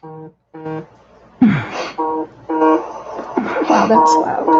Wow, that's loud.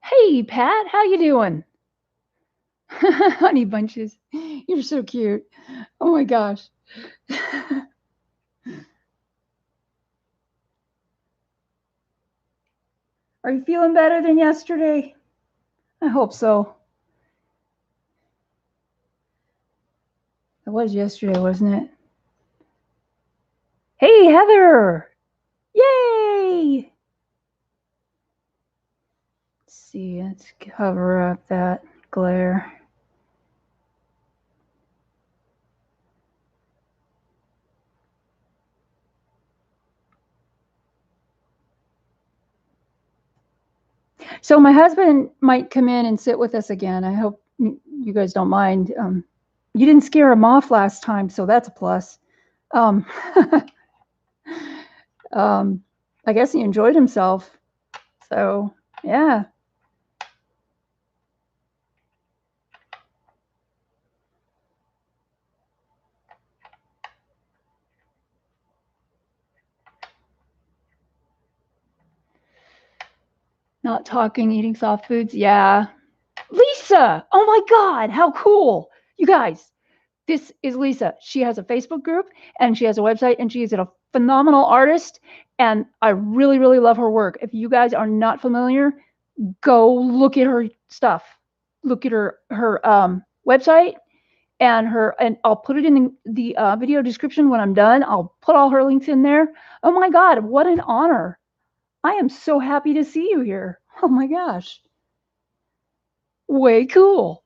Hey, Pat, how you doing? Honey bunches, you're so cute. Oh my gosh. Are you feeling better than yesterday? I hope so. It was yesterday, wasn't it? Hey, Heather. Yay. Let's see, let's cover up that glare. So my husband might come in and sit with us again. I hope you guys don't mind. You didn't scare him off last time, so that's a plus. Um, I guess he enjoyed himself. So, yeah. Not talking, eating soft foods. Yeah. Lisa. Oh my God. How cool. You guys, this is Lisa. She has a Facebook group and she has a website and she is a phenomenal artist. And I really, really love her work. If you guys are not familiar, go look at her stuff. Look at her website and I'll put it in the video description when I'm done. I'll put all her links in there. Oh my God, what an honor. I am so happy to see you here. Oh my gosh. Way cool.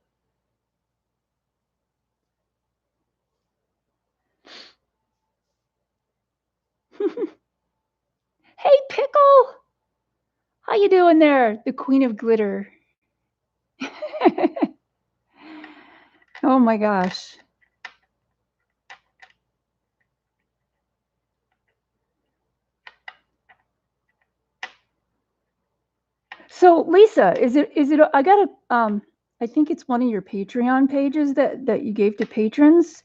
Hey, Pickle. How you doing there? The Queen of Glitter. Oh my gosh. So Lisa, is it I got a I think it's one of your Patreon pages that you gave to patrons.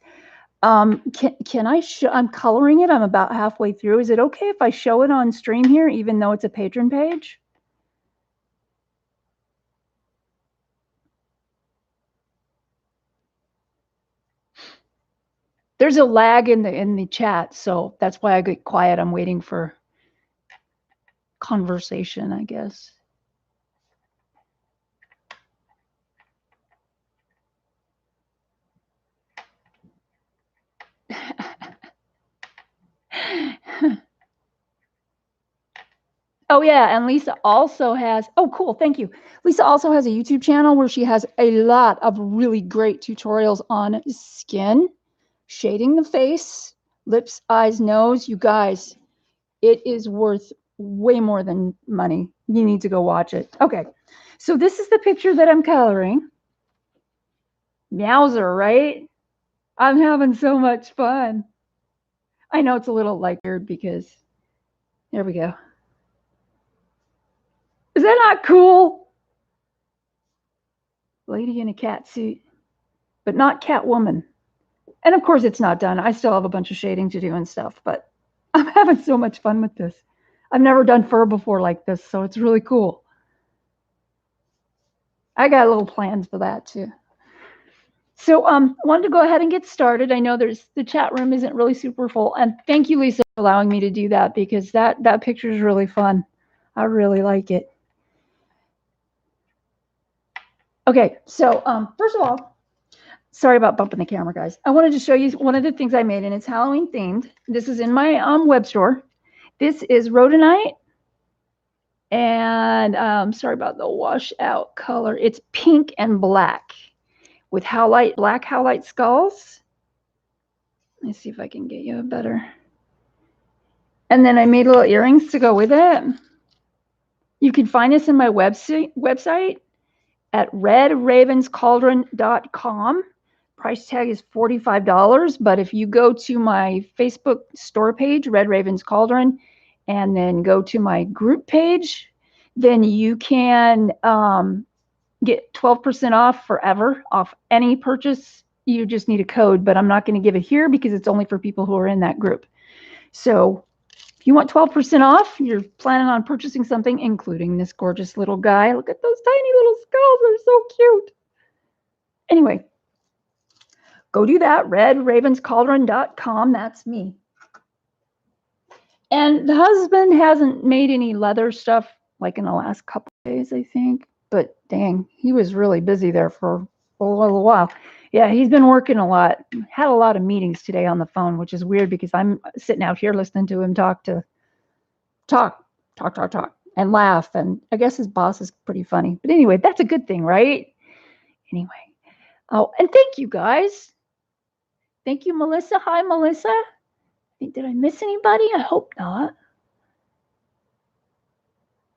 Can I show? I'm coloring it. I'm about halfway through. Is it okay if I show it on stream here, even though it's a patron page? There's a lag in the chat, so that's why I get quiet. I'm waiting for conversation, I guess. Oh yeah, and Lisa also has, oh cool, thank you. Lisa also has a YouTube channel where she has a lot of really great tutorials on skin, shading the face, lips, eyes, nose. You guys, it is worth way more than money. You need to go watch it. Okay, so this is the picture that I'm coloring. Meowser, right? I'm having so much fun. I know it's a little like weird because, there we go. Is that not cool? Lady in a cat suit, but not Catwoman. And of course, it's not done. I still have a bunch of shading to do and stuff, but I'm having so much fun with this. I've never done fur before like this, so it's really cool. I got little plans for that too. So I wanted to go ahead and get started. I know the chat room isn't really super full, and thank you, Lisa, for allowing me to do that because that picture is really fun. I really like it. Okay, so first of all, sorry about bumping the camera, guys. I wanted to show you one of the things I made, and it's Halloween themed. This is in my web store. This is rhodonite, and sorry about the washout color. It's pink and black with black howlite skulls. Let me see if I can get you a better. And then I made little earrings to go with it. You can find this in my website at redravenscauldron.com. Price tag is $45, but if you go to my Facebook store page, Red Ravens Cauldron, and then go to my group page, then you can get 12% off forever off any purchase. You just need a code, but I'm not going to give it here because it's only for people who are in that group. So if you want 12% off, you're planning on purchasing something, including this gorgeous little guy. Look at those tiny little skulls. They're so cute. Anyway, go do that, redravenscauldron.com. That's me. And the husband hasn't made any leather stuff like in the last couple of days, I think. But dang, he was really busy there for a little while. Yeah, he's been working a lot. Had a lot of meetings today on the phone, which is weird because I'm sitting out here listening to him talk, and laugh. And I guess his boss is pretty funny. But anyway, that's a good thing, right? Anyway. Oh, and thank you, guys. Thank you, Melissa. Hi, Melissa. Did I miss anybody? I hope not.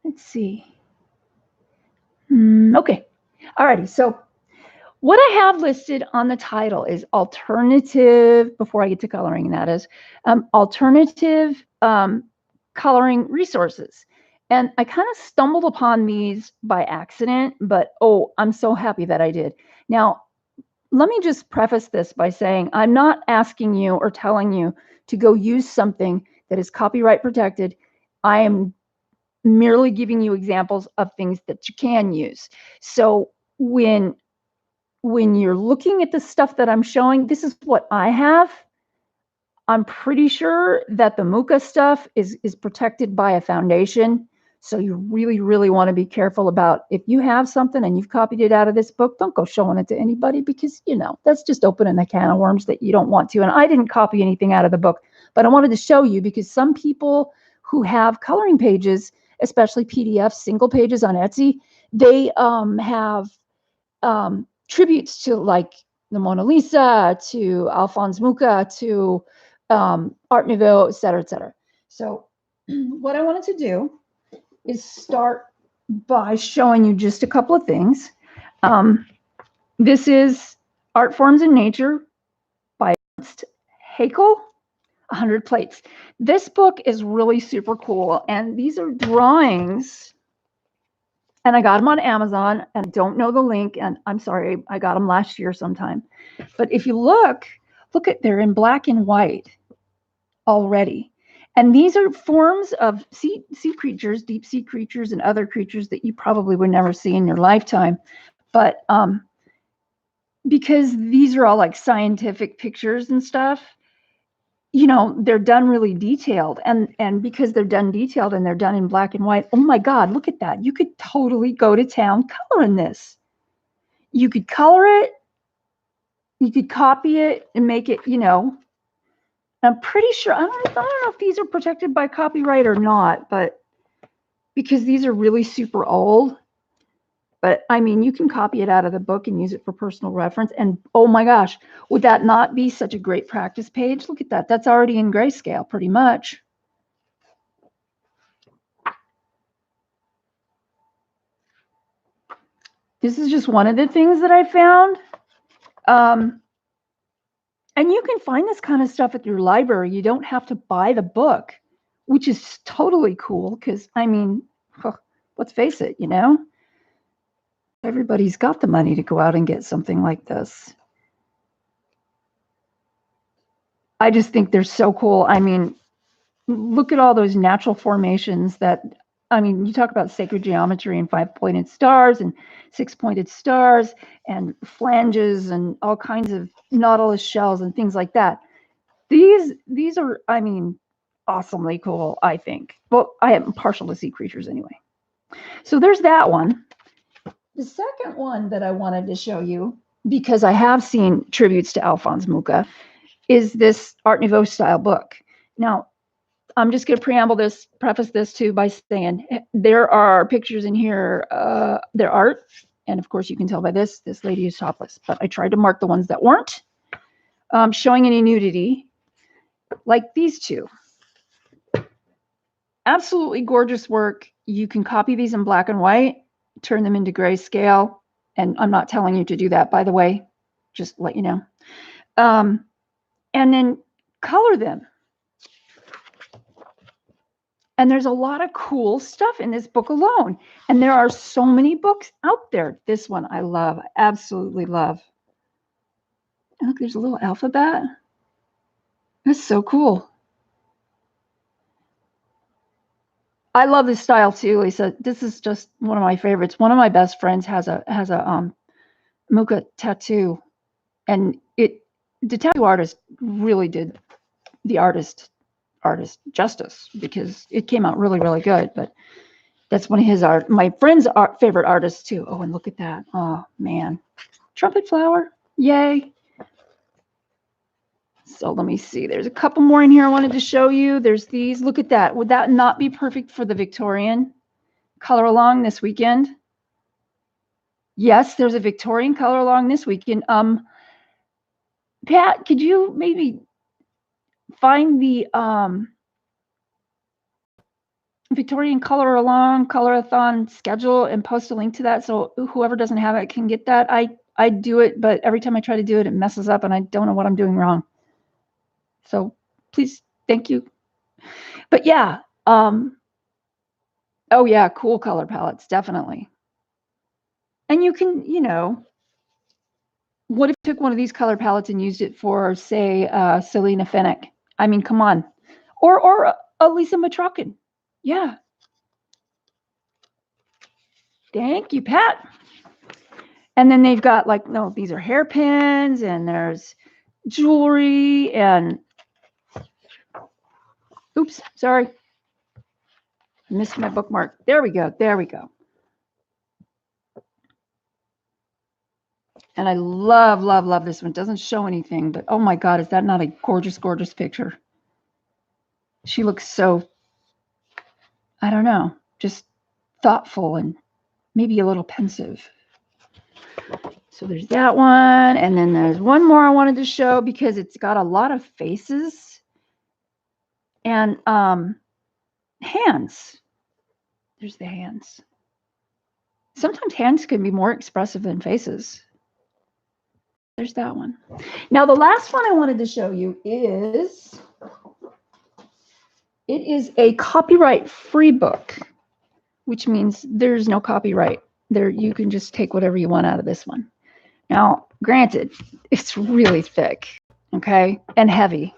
Let's see. Okay. Alrighty. So what I have listed on the title is alternative, before I get to coloring, that is, alternative coloring resources. And I kind of stumbled upon these by accident, but oh, I'm so happy that I did. Now, let me just preface this by saying I'm not asking you or telling you to go use something that is copyright protected. I am merely giving you examples of things that you can use. So when you're looking at the stuff that I'm showing, this is what I have. I'm pretty sure that the Muka stuff is protected by a foundation. So you really, really want to be careful about if you have something and you've copied it out of this book, don't go showing it to anybody because, you know, that's just opening a can of worms that you don't want to. And I didn't copy anything out of the book, but I wanted to show you because some people who have coloring pages, especially PDFs, single pages on Etsy, they have tributes to like the Mona Lisa, to Alphonse Mucha, to Art Nouveau, et cetera, et cetera. So what I wanted to do is start by showing you just a couple of things. This is Art Forms in Nature by Ernst Haeckel, 100 Plates. This book is really super cool, and these are drawings, and I got them on Amazon, and I don't know the link, and I'm sorry, I got them last year sometime. But if you look at, they're in black and white already. And these are forms of sea creatures, deep sea creatures, and other creatures that you probably would never see in your lifetime. But because these are all like scientific pictures and stuff, you know, they're done really detailed. And because they're done detailed and they're done in black and white, oh my God, look at that. You could totally go to town coloring this. You could color it. You could copy it and make it, you know, I'm pretty sure, I don't know if these are protected by copyright or not, but because these are really super old. But I mean, you can copy it out of the book and use it for personal reference. And oh my gosh, would that not be such a great practice page? Look at that. That's already in grayscale pretty much. This is just one of the things that I found. And you can find this kind of stuff at your library. You don't have to buy the book, which is totally cool because, I mean, let's face it, you know, everybody's got the money to go out and get something like this. I just think they're so cool. I mean, look at all those natural formations that, I mean, you talk about sacred geometry and 5-pointed stars and 6-pointed stars and flanges and all kinds of nautilus shells and things like that. These are, I mean, awesomely cool, I think. Well, I am partial to sea creatures anyway. So there's that one. The second one that I wanted to show you, because I have seen tributes to Alphonse Mucha, is this Art Nouveau style book. Now, I'm just going to preface this too by saying there are pictures in here, they're art. And of course, you can tell by this lady is topless. But I tried to mark the ones that weren't showing any nudity, like these two. Absolutely gorgeous work. You can copy these in black and white, turn them into grayscale. And I'm not telling you to do that, by the way, just let you know. And then color them. And there's a lot of cool stuff in this book alone. And there are so many books out there. This one I love, I absolutely love. And look, there's a little alphabet. That's so cool. I love this style too, Lisa. This is just one of my favorites. One of my best friends has a Mucha tattoo, and the tattoo artist really did the artist justice, because it came out really, really good. But that's one of his my friend's favorite artists too. Oh, and look at that. Oh man, trumpet flower. Yay. So let me see. There's a couple more in here I wanted to show you. There's these. Look at that. Would that not be perfect for the Victorian color along this weekend? Yes, there's a Victorian color along this weekend. Pat, could you maybe find the Victorian color along colorathon schedule and post a link to that, so whoever doesn't have it can get that? I do it, but every time I try to do it, it messes up and I don't know what I'm doing wrong. So please, thank you. But yeah, oh yeah, cool color palettes, definitely. And you can, what if you took one of these color palettes and used it for, say, Selena Fennick? I mean, come on. Or Lisa Matrokin. Yeah. Thank you, Pat. And then they've got no, these are hairpins, and there's jewelry, and oops, sorry. I missed my bookmark. There we go. There we go. And I love, love, love this one. It doesn't show anything, but oh my God, is that not a gorgeous, gorgeous picture? She looks so, I don't know, just thoughtful and maybe a little pensive. So there's that one. And then there's one more I wanted to show because it's got a lot of faces and hands. There's the hands. Sometimes hands can be more expressive than faces. There's that one. Now, the last one I wanted to show you is, it is a copyright-free book, which means there's no copyright. There, you can just take whatever you want out of this one. Now, granted, it's really thick, okay, and heavy.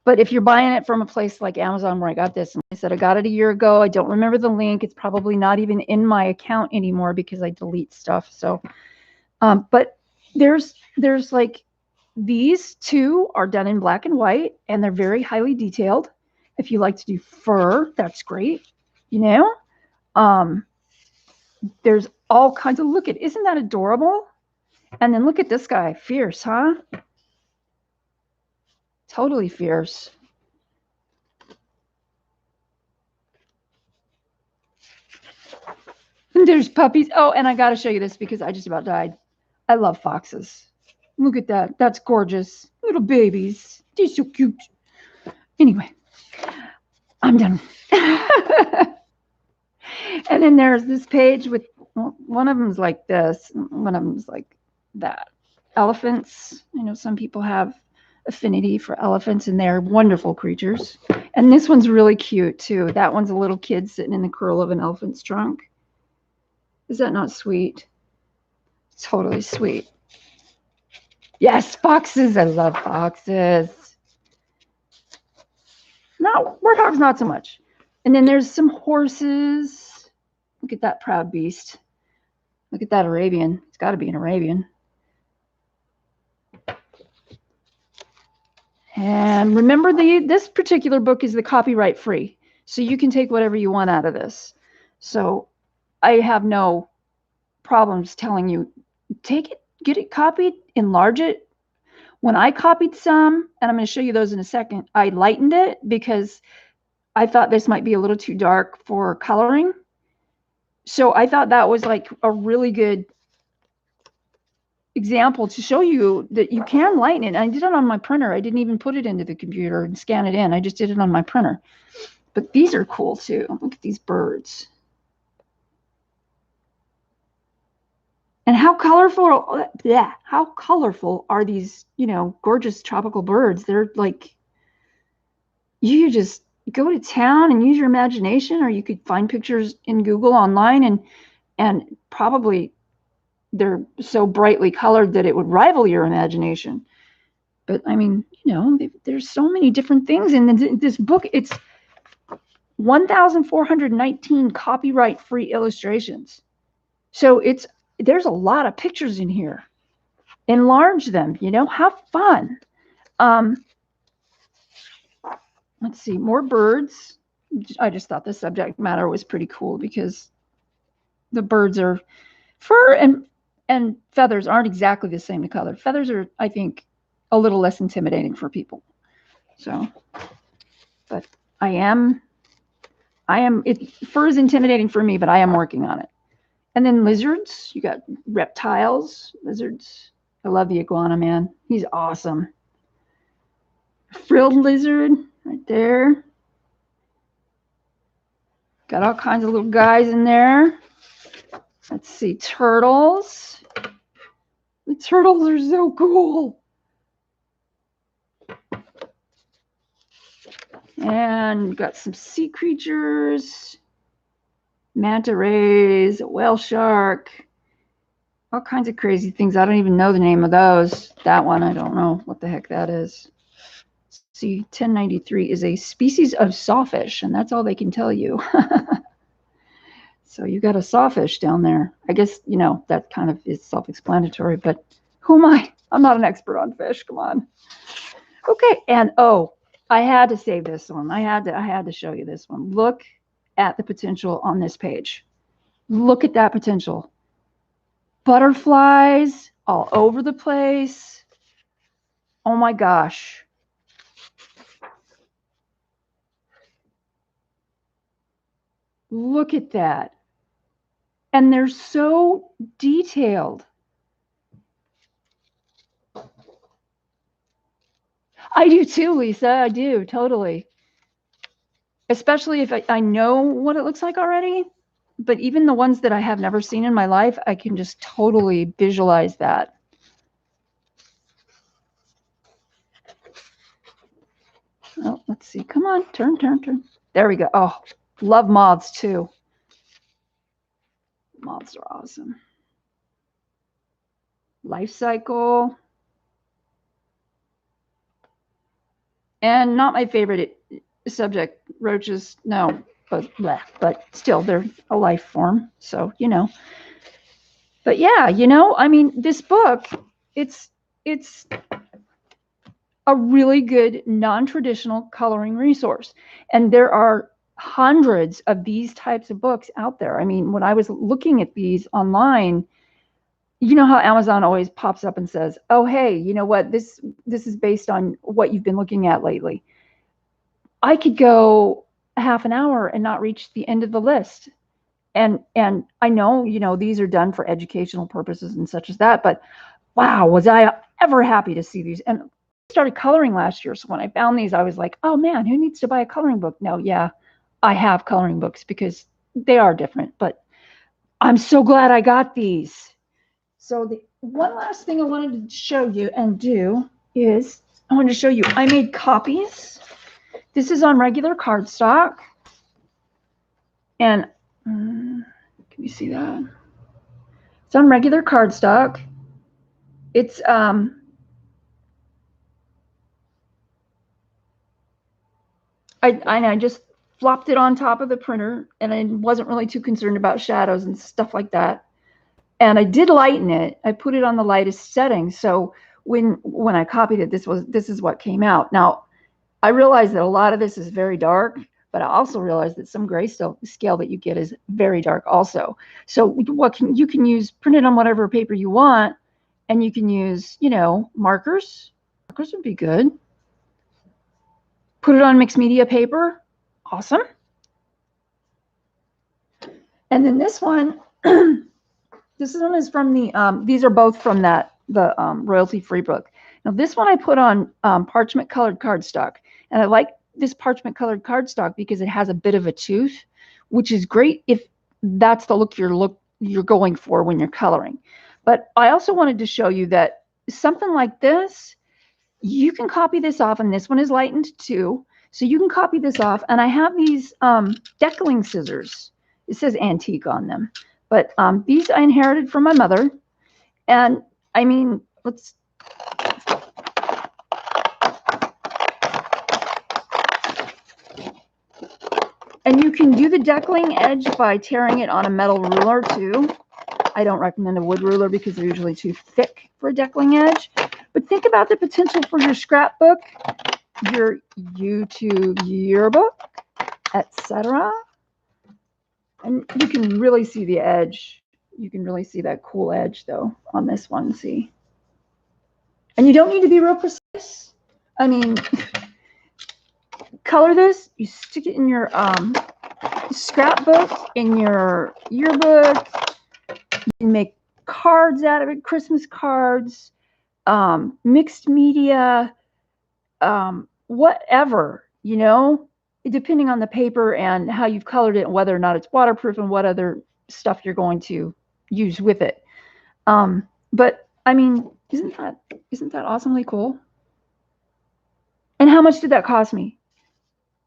But if you're buying it from a place like Amazon, where I got this, and I said I got it a year ago, I don't remember the link. It's probably not even in my account anymore because I delete stuff. So, but there's like, these two are done in black and white, and they're very highly detailed. If you like to do fur, that's great. There's all kinds of, look at, isn't that adorable? And then look at this guy, fierce, huh? Totally fierce. And there's puppies. Oh, and I got to show you this because I just about died. I love foxes. Look at that. That's gorgeous. Little babies. They're so cute. Anyway, I'm done. And then there's this page with, one of them's like this. One of them's like that. Elephants. I know some people have affinity for elephants, and they're wonderful creatures. And this one's really cute too. That one's a little kid sitting in the curl of an elephant's trunk. Is that not sweet? Totally sweet. Yes, foxes. I love foxes. No, warthogs, not so much. And then there's some horses. Look at that proud beast. Look at that Arabian. It's got to be an Arabian. And remember, this particular book is the copyright free. So you can take whatever you want out of this. So I have no problems telling you, take it, get it copied, enlarge it. When I copied some, and I'm going to show you those in a second, I lightened it because I thought this might be a little too dark for coloring. So I thought that was like a really good example to show you that you can lighten it. And I did it on my printer. I didn't even put it into the computer and scan it in. I just did it on my printer. But these are cool too. Look at these birds. And how colorful, yeah, how colorful are these, you know, gorgeous tropical birds? They're like, you just go to town and use your imagination, or you could find pictures in Google online, and probably they're so brightly colored that it would rival your imagination. But I mean, you know, there's so many different things in this book. It's 1,419 copyright-free illustrations. So there's a lot of pictures in here. Enlarge them, you know, have fun. Let's see, more birds. I just thought the subject matter was pretty cool because the birds are fur and feathers aren't exactly the same color. Feathers are, I think, a little less intimidating for people. So, but fur is intimidating for me, but I am working on it. And then lizards, you got reptiles, lizards. I love the iguana, man. He's awesome. Frilled lizard right there. Got all kinds of little guys in there. Let's see, turtles. The turtles are so cool. And got some sea creatures, manta rays, a whale shark, all kinds of crazy things. I don't even know the name of those. That one, I don't know what the heck that is. See, 1093 is a species of sawfish, and that's all they can tell you. So you got a sawfish down there. I guess, you know, that kind of is self-explanatory, but who am I? I'm not an expert on fish. Come on. Okay, and oh, I had to save this one. I had to show you this one. Look at the potential on this page. Look at that potential. Butterflies all over the place. Oh my gosh. Look at that. And they're so detailed. I do too, Lisa. I do, totally. Especially if I know what it looks like already. But even the ones that I have never seen in my life, I can just totally visualize that. Oh, let's see. Come on. Turn, turn, turn. There we go. Oh, love moths too. Moths are awesome. Life cycle. And not my favorite subject, roaches. No, but still, they're a life form. So, you know. But yeah, you know, I mean, this book, it's a really good non-traditional coloring resource. And there are hundreds of these types of books out there. I mean, when I was looking at these online, you know how Amazon always pops up and says, oh, hey, you know what? This is based on what you've been looking at lately. I could go a half an hour and not reach the end of the list. And I know, you know, these are done for educational purposes and such as that. But wow, was I ever happy to see these. And I started coloring last year. So when I found these, I was like, oh, man, who needs to buy a coloring book? No, yeah, I have coloring books because they are different. But I'm so glad I got these. So the one last thing I wanted to show you and do is I wanted to show you I made copies. This is on regular cardstock. And can you see that? It's on regular cardstock. It's I just flopped it on top of the printer, and I wasn't really too concerned about shadows and stuff like that. And I did lighten it. I put it on the lightest setting. So when I copied it, this is what came out. Now, I realize that a lot of this is very dark, but I also realized that some grayscale that you get is very dark also. So you can use, print it on whatever paper you want, and you can use, you know, markers. Markers would be good. Put it on mixed media paper. Awesome. And then this one, this one is from the, these are both from the royalty-free book. Now this one I put on parchment colored cardstock, and I like this parchment colored cardstock because it has a bit of a tooth, which is great if that's the look you're going for when you're coloring. But I also wanted to show you that something like this, you can copy this off, and this one is lightened too. So you can copy this off, and I have these deckling scissors. It says antique on them, but these I inherited from my mother. And I mean, and you can do the deckling edge by tearing it on a metal ruler too. I don't recommend a wood ruler because they're usually too thick for a deckling edge. But think about the potential for your scrapbook, your YouTube yearbook, etc. And you can really see the edge. You can really see that cool edge though on this one, see? And you don't need to be real precise. I mean, color this, you stick it in your scrapbook, in your yearbook. You can make cards out of it, Christmas cards, mixed media, whatever, you know, depending on the paper and how you've colored it and whether or not it's waterproof and what other stuff you're going to use with it. But I mean, isn't that awesomely cool? And how much did that cost me?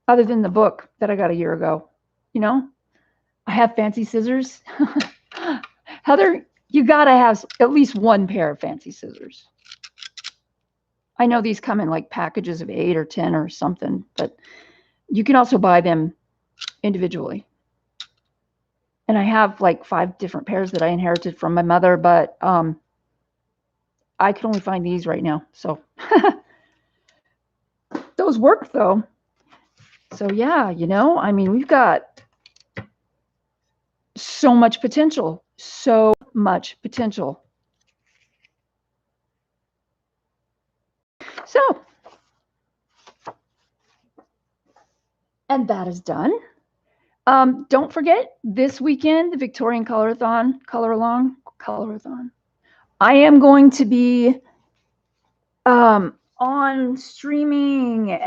Other than the book that I got a year ago, you know, I have fancy scissors. Heather, you gotta have at least one pair of fancy scissors. I know these come in like packages of 8 or 10 or something, but you can also buy them individually. And I have like 5 different pairs that I inherited from my mother, but I can only find these right now. So those work though. So yeah, you know, I mean, we've got so much potential, so much potential. So, and that is done. Don't forget this weekend, the Victorian Color-a-thon. I am going to be on streaming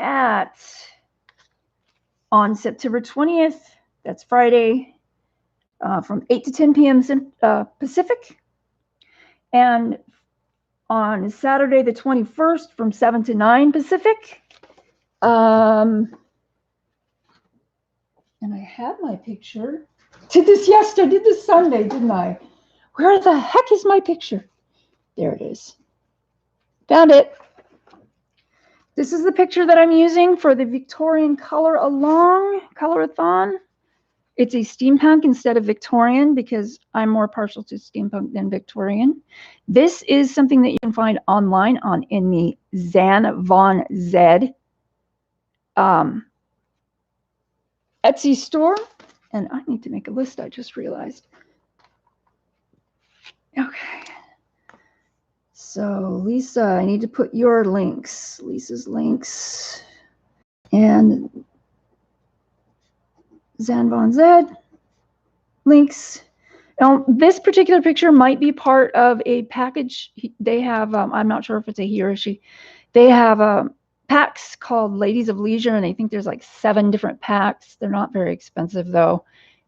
on September 20th. That's Friday, from 8 to 10 p.m. Pacific, and on Saturday the 21st from 7 to 9 Pacific. And I have my picture. Did this yesterday, did this Sunday, didn't I? Where the heck is my picture? There it is. Found it. This is the picture that I'm using for the Victorian Color-a-thon. It's a steampunk instead of Victorian because I'm more partial to steampunk than Victorian. This is something that you can find online in the Zan Von Zed Etsy store. And I need to make a list, I just realized. Okay. So Lisa, I need to put your links, Lisa's links, and Zan Von Zed links. Now, this particular picture might be part of a package. They have, I'm not sure if it's a he or a she. They have packs called Ladies of Leisure, and I think there's like 7 different packs. They're not very expensive though.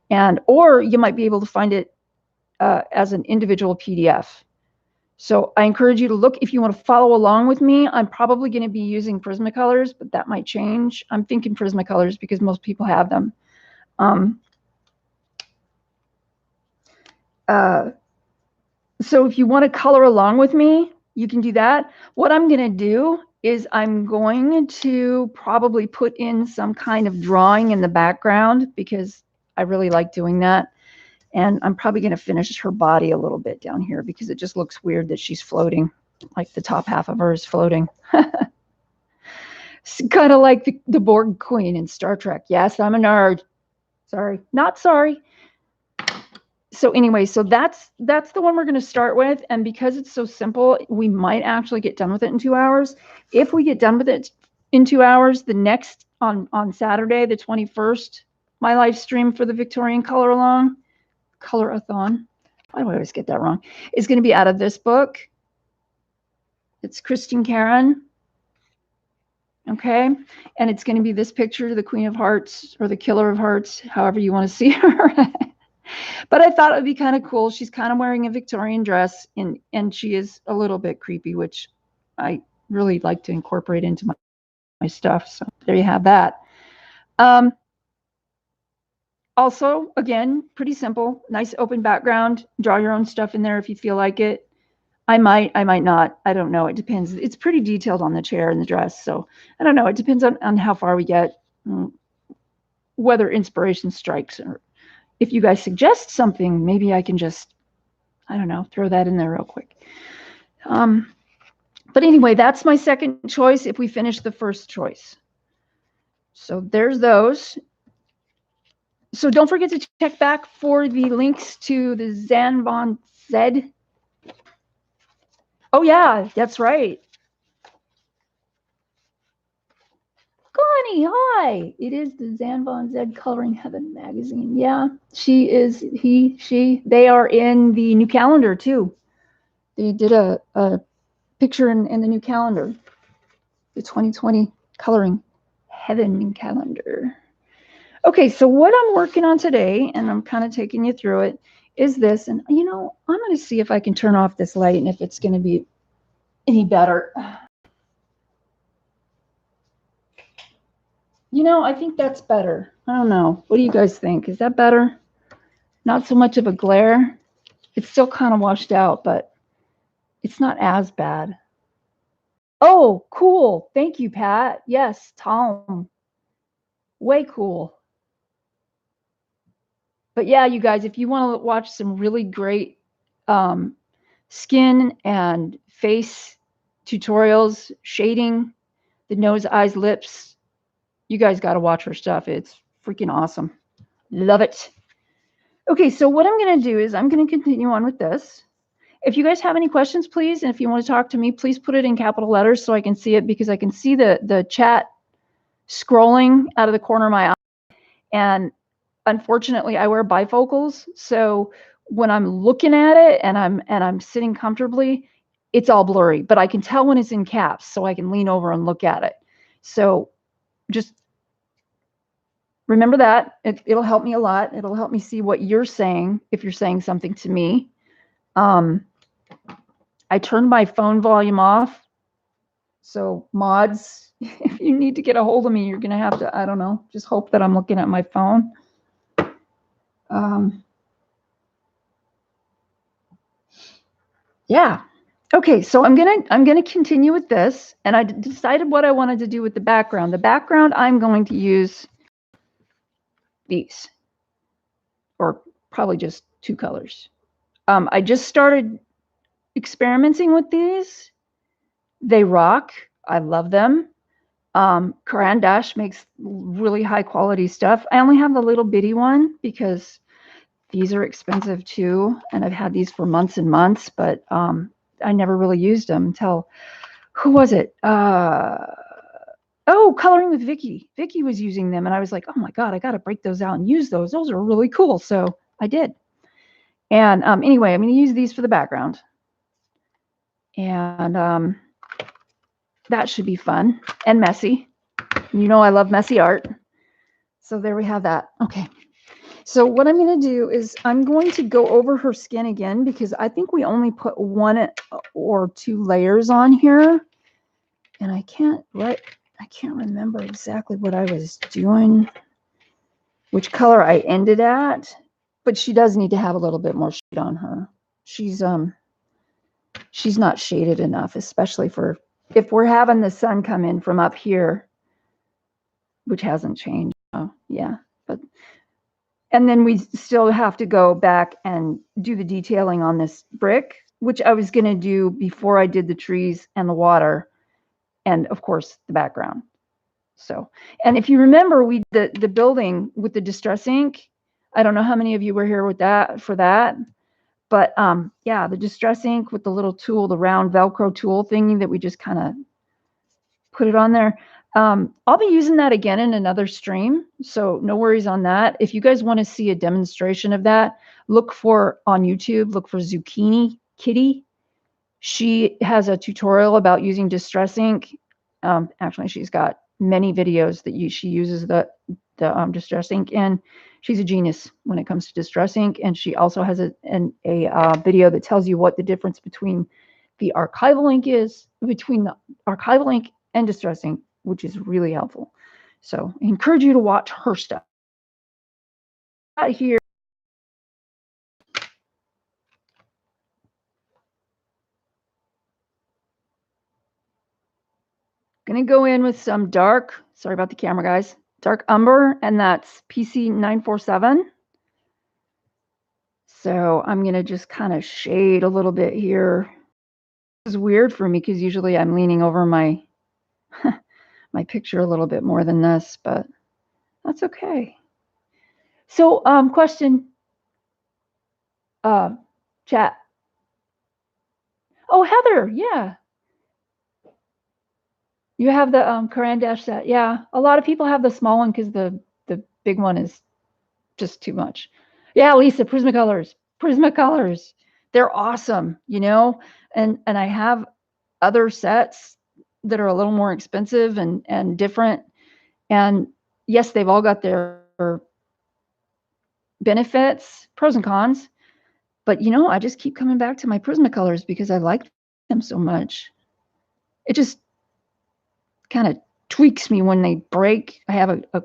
Or you might be able to find it as an individual PDF. So I encourage you to look if you want to follow along with me. I'm probably going to be using Prismacolors, but that might change. I'm thinking Prismacolors because most people have them. So if you want to color along with me, you can do that. What I'm going to do is I'm going to probably put in some kind of drawing in the background because I really like doing that. And I'm probably going to finish her body a little bit down here because it just looks weird that she's floating, like the top half of her is floating. It's kind of like the Borg Queen in Star Trek. Yes, I'm a nerd. Sorry, not sorry. So anyway, so that's the one we're going to start with. And because it's so simple, we might actually get done with it in 2 hours. If we get done with it in 2 hours, the next on Saturday, the 21st, my live stream for the Victorian Color-Along, Color-a-thon, why do I always get that wrong, is going to be out of this book. It's Christine Karen. Okay. And it's going to be this picture, the Queen of Hearts or the Killer of Hearts, however you want to see her. But I thought it would be kind of cool. She's kind of wearing a Victorian dress, and she is a little bit creepy, which I really like to incorporate into my stuff. So there you have that. Also, again, pretty simple. Nice open background. Draw your own stuff in there if you feel like it. I might not. I don't know. It depends. It's pretty detailed on the chair and the dress. So I don't know. It depends on how far we get, whether inspiration strikes, or if you guys suggest something, maybe I can just, I don't know, throw that in there real quick. But anyway, that's my second choice if we finish the first choice. So there's those. So don't forget to check back for the links to the Zan Von Zed. Oh yeah, that's right. Connie, hi. It is the Zan Von Zed Coloring Heaven magazine. Yeah, she is, he, she. They are in the new calendar too. They did a picture in the new calendar, the 2020 Coloring Heaven calendar. Okay, so what I'm working on today, and I'm kind of taking you through it, is this. And, you know, I'm going to see if I can turn off this light and if it's going to be any better. You know, I think that's better. I don't know. What do you guys think? Is that better? Not so much of a glare. It's still kind of washed out, but it's not as bad. Oh, cool. Thank you, Pat. Yes, Tom. Way cool. But yeah, you guys, if you want to watch some really great skin and face tutorials, shading, the nose, eyes, lips, you guys got to watch her stuff. It's freaking awesome. Love it. Okay, so what I'm going to do is I'm going to continue on with this. If you guys have any questions, please, and if you want to talk to me, please put it in capital letters so I can see it, because I can see the chat scrolling out of the corner of my eye. And unfortunately, I wear bifocals, so when I'm looking at it and I'm sitting comfortably, it's all blurry. But I can tell when it's in caps, so I can lean over and look at it. So just remember that. It'll help me a lot. It'll help me see what you're saying if you're saying something to me. I turned my phone volume off. So mods, if you need to get a hold of me, you're going to have to, I don't know, just hope that I'm looking at my phone. Yeah. Okay, so I'm gonna continue with this, and I decided what I wanted to do with the background. The background, I'm going to use these, or probably just 2 colors. I just started experimenting with these. They rock. I love them. Caran d'Ache makes really high quality stuff. I only have the little bitty one because these are expensive too, and I've had these for months and months, but I never really used them until, who was it? Oh, Coloring with Vicky. Vicky was using them, and I was like, oh my God, I got to break those out and use those. Those are really cool. So I did. And anyway, I'm going to use these for the background. And that should be fun and messy. You know I love messy art. So there we have that. Okay. So what I'm going to do is I'm going to go over her skin again, because I think we only put 1 or 2 layers on here. And I can't remember exactly what I was doing, which color I ended at, but she does need to have a little bit more shade on her. She's not shaded enough, especially for if we're having the sun come in from up here, which hasn't changed. Oh, yeah, and then we still have to go back and do the detailing on this brick, which I was going to do before I did the trees and the water, and of course the background. So, and if you remember, the building with the distress ink, I don't know how many of you were here with that for that, but yeah, the distress ink with the little tool, the round Velcro tool thingy that we just kind of put it on there. I'll be using that again in another stream, so no worries on that. If you guys want to see a demonstration of that, look for on YouTube, look for Zucchini Kitty. She has a tutorial about using distress ink. Actually, she's got many videos that she uses the distress ink in. She's a genius when it comes to distress ink, and she also has a video that tells you what the difference between the archival ink is, between the archival ink and distress ink, which is really helpful. So I encourage you to watch her stuff. Here. Gonna go in with some dark, sorry about the camera guys, dark umber, and that's PC 947. So I'm gonna just kind of shade a little bit here. This is weird for me because usually I'm leaning over my my picture a little bit more than this, but that's okay. So question, chat. Oh, Heather, yeah. You have the Karan Dash set. Yeah, a lot of people have the small one because the big one is just too much. Yeah, Lisa, Prismacolors. Prismacolors. They're awesome, you know? And I have other sets that are a little more expensive and different. And yes, they've all got their benefits, pros and cons. But you know, I just keep coming back to my Prismacolors because I like them so much. It just kind of tweaks me when they break. I have a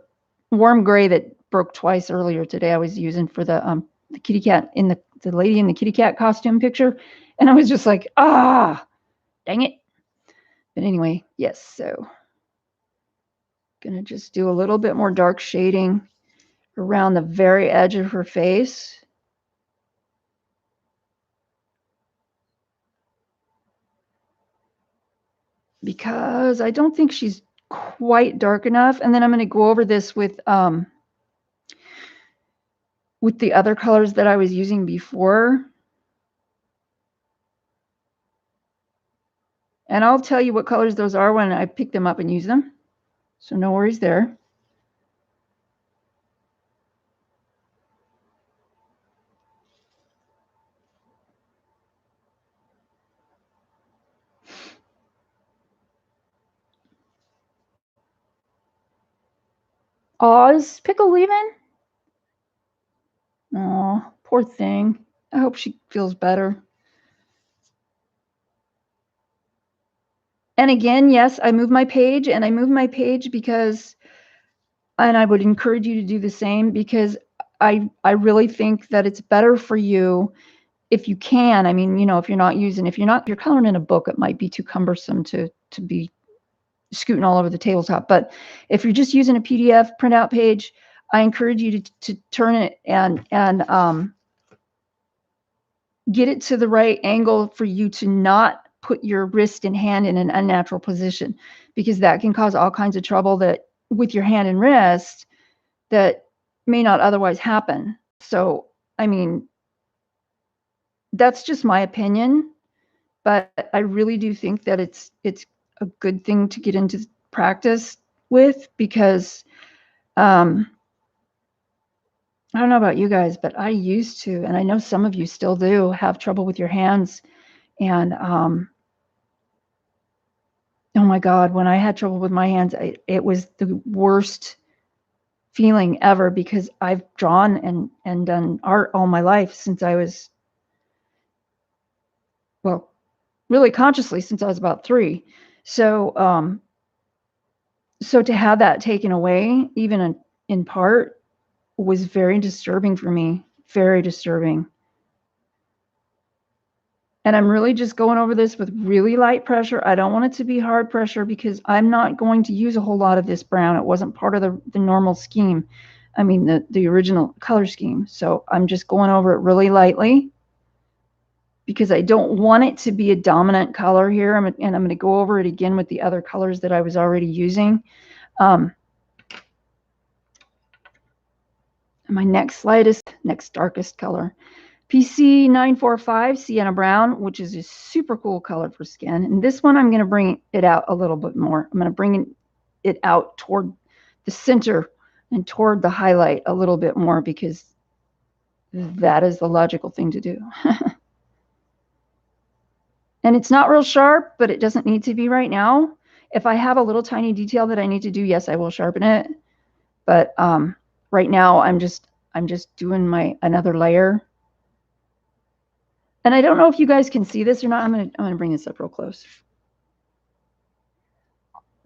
warm gray that broke twice earlier today. I was using for the kitty cat in the lady in the kitty cat costume picture, and I was just like, ah, dang it. But anyway, yes. So gonna just do a little bit more dark shading around the very edge of her face. Because I don't think she's quite dark enough. And then I'm going to go over this with the other colors that I was using before. And I'll tell you what colors those are when I pick them up and use them. So no worries there. Oh, is Pickle leaving? Oh, poor thing. I hope she feels better. And again, yes, I moved my page, and I moved my page because, and I would encourage you to do the same, because I really think that it's better for you if you can. I mean, you know, if you're coloring in a book, it might be too cumbersome to be scooting all over the tabletop. But if you're just using a PDF printout page, I encourage you to turn it and get it to the right angle for you to not put your wrist and hand in an unnatural position, because that can cause all kinds of trouble that with your hand and wrist that may not otherwise happen. So, I mean, that's just my opinion, but I really do think that it's a good thing to get into practice with, because I don't know about you guys, but I used to, and I know some of you still do, have trouble with your hands. And oh my God, when I had trouble with my hands, it was the worst feeling ever, because I've drawn and done art all my life since I was, well, really consciously since I was about 3. So so to have that taken away, even in part, was very disturbing for me, very disturbing. And I'm really just going over this with really light pressure. I don't want it to be hard pressure, because I'm not going to use a whole lot of this brown. It wasn't part of the normal scheme. I mean, the original color scheme. So I'm just going over it really lightly, because I don't want it to be a dominant color here. And I'm going to go over it again with the other colors that I was already using. My next darkest color, PC 945 Sienna Brown, which is a super cool color for skin. And this one, I'm going to bring it out a little bit more. I'm going to bring it out toward the center and toward the highlight a little bit more, because that is the logical thing to do. And it's not real sharp, but it doesn't need to be right now. If I have a little tiny detail that I need to do, yes, I will sharpen it. But right now, I'm just doing another layer. And I don't know if you guys can see this or not. I'm gonna bring this up real close.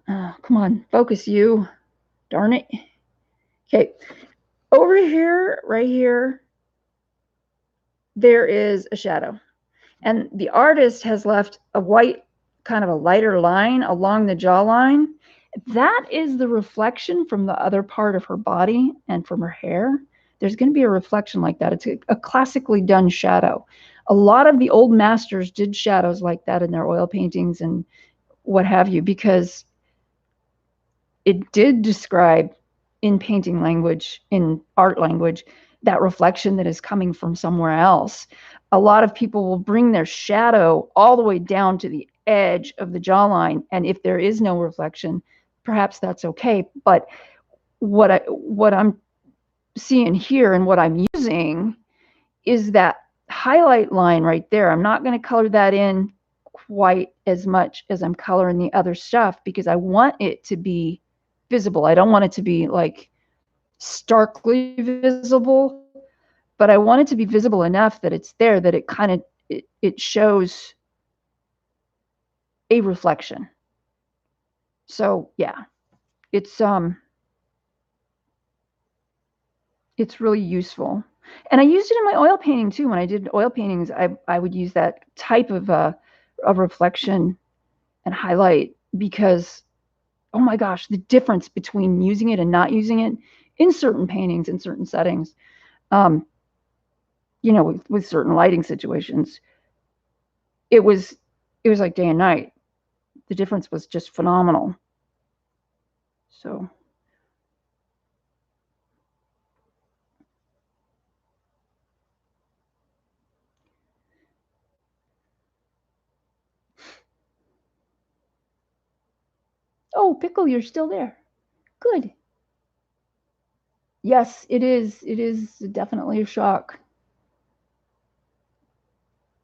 Come on, focus, you. Darn it. Okay, over here, right here, there is a shadow. And the artist has left a white, kind of a lighter line along the jawline. That is the reflection from the other part of her body and from her hair. There's going to be a reflection like that. It's a classically done shadow. A lot of the old masters did shadows like that in their oil paintings and what have you, because it did describe in painting language, in art language, that reflection that is coming from somewhere else. A lot of people will bring their shadow all the way down to the edge of the jawline, and if there is no reflection, perhaps that's okay. But what I'm seeing here and what I'm using is that highlight line right there. I'm not going to color that in quite as much as I'm coloring the other stuff, because I want it to be visible. I don't want it to be like starkly visible, but I want it to be visible enough that it's there, that it kind of it shows a reflection. So yeah, it's really useful. And I used it in my oil painting too. When I did oil paintings, I would use that type of reflection and highlight, because oh my gosh, the difference between using it and not using it in certain paintings, in certain settings, you know, with certain lighting situations, it was like day and night. The difference was just phenomenal. So oh, Pickle, you're still there. Good. Yes, it is. It is definitely a shock.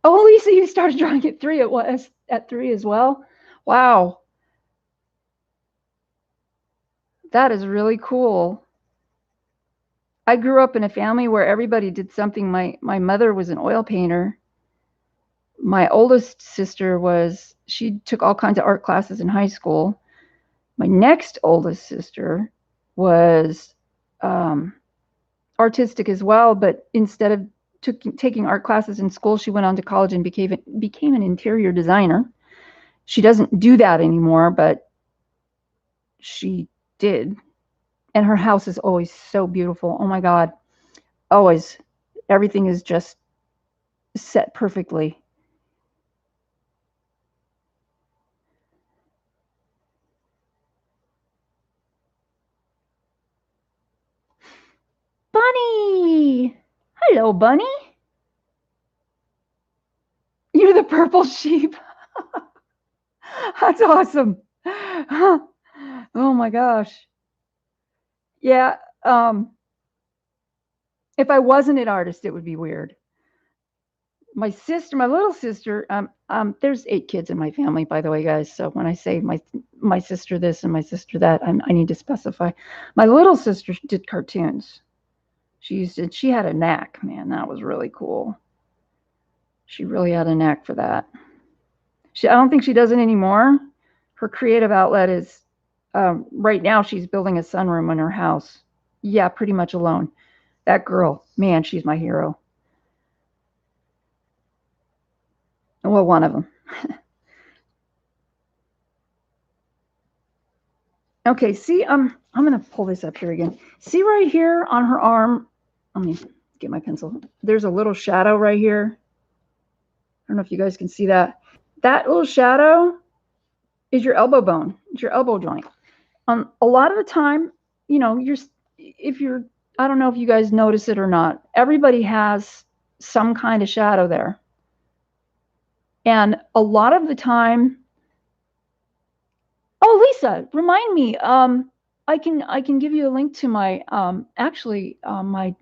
Oh, Lisa, you started drawing at 3 at 3 as well. Wow. That is really cool. I grew up in a family where everybody did something. My mother was an oil painter. My oldest sister she took all kinds of art classes in high school. My next oldest sister was artistic as well, but instead of taking art classes in school, she went on to college and became an interior designer. She doesn't do that anymore, but she did. And her house is always so beautiful. Oh my God. Always. Everything is just set perfectly. Bunny! Hello, Bunny. You're the purple sheep. That's awesome. Oh my gosh. Yeah. If I wasn't an artist, it would be weird. My little sister, there's 8 kids in my family, by the way, guys. So when I say my sister this and my sister that, I need to specify. My little sister did cartoons. She had a knack, man. That was really cool. She really had a knack for that. I don't think she does it anymore. Her creative outlet is, right now she's building a sunroom in her house. Yeah, pretty much alone. That girl, man, she's my hero. Well, one of them. Okay, see, I'm going to pull this up here again. See right here on her arm, let me get my pencil. There's a little shadow right here. I don't know if you guys can see that. That little shadow is your elbow bone. It's your elbow joint. A lot of the time, you know, if you're, I don't know if you guys notice it or not, everybody has some kind of shadow there. And a lot of the time, oh, Lisa, remind me, I can give you a link to my, my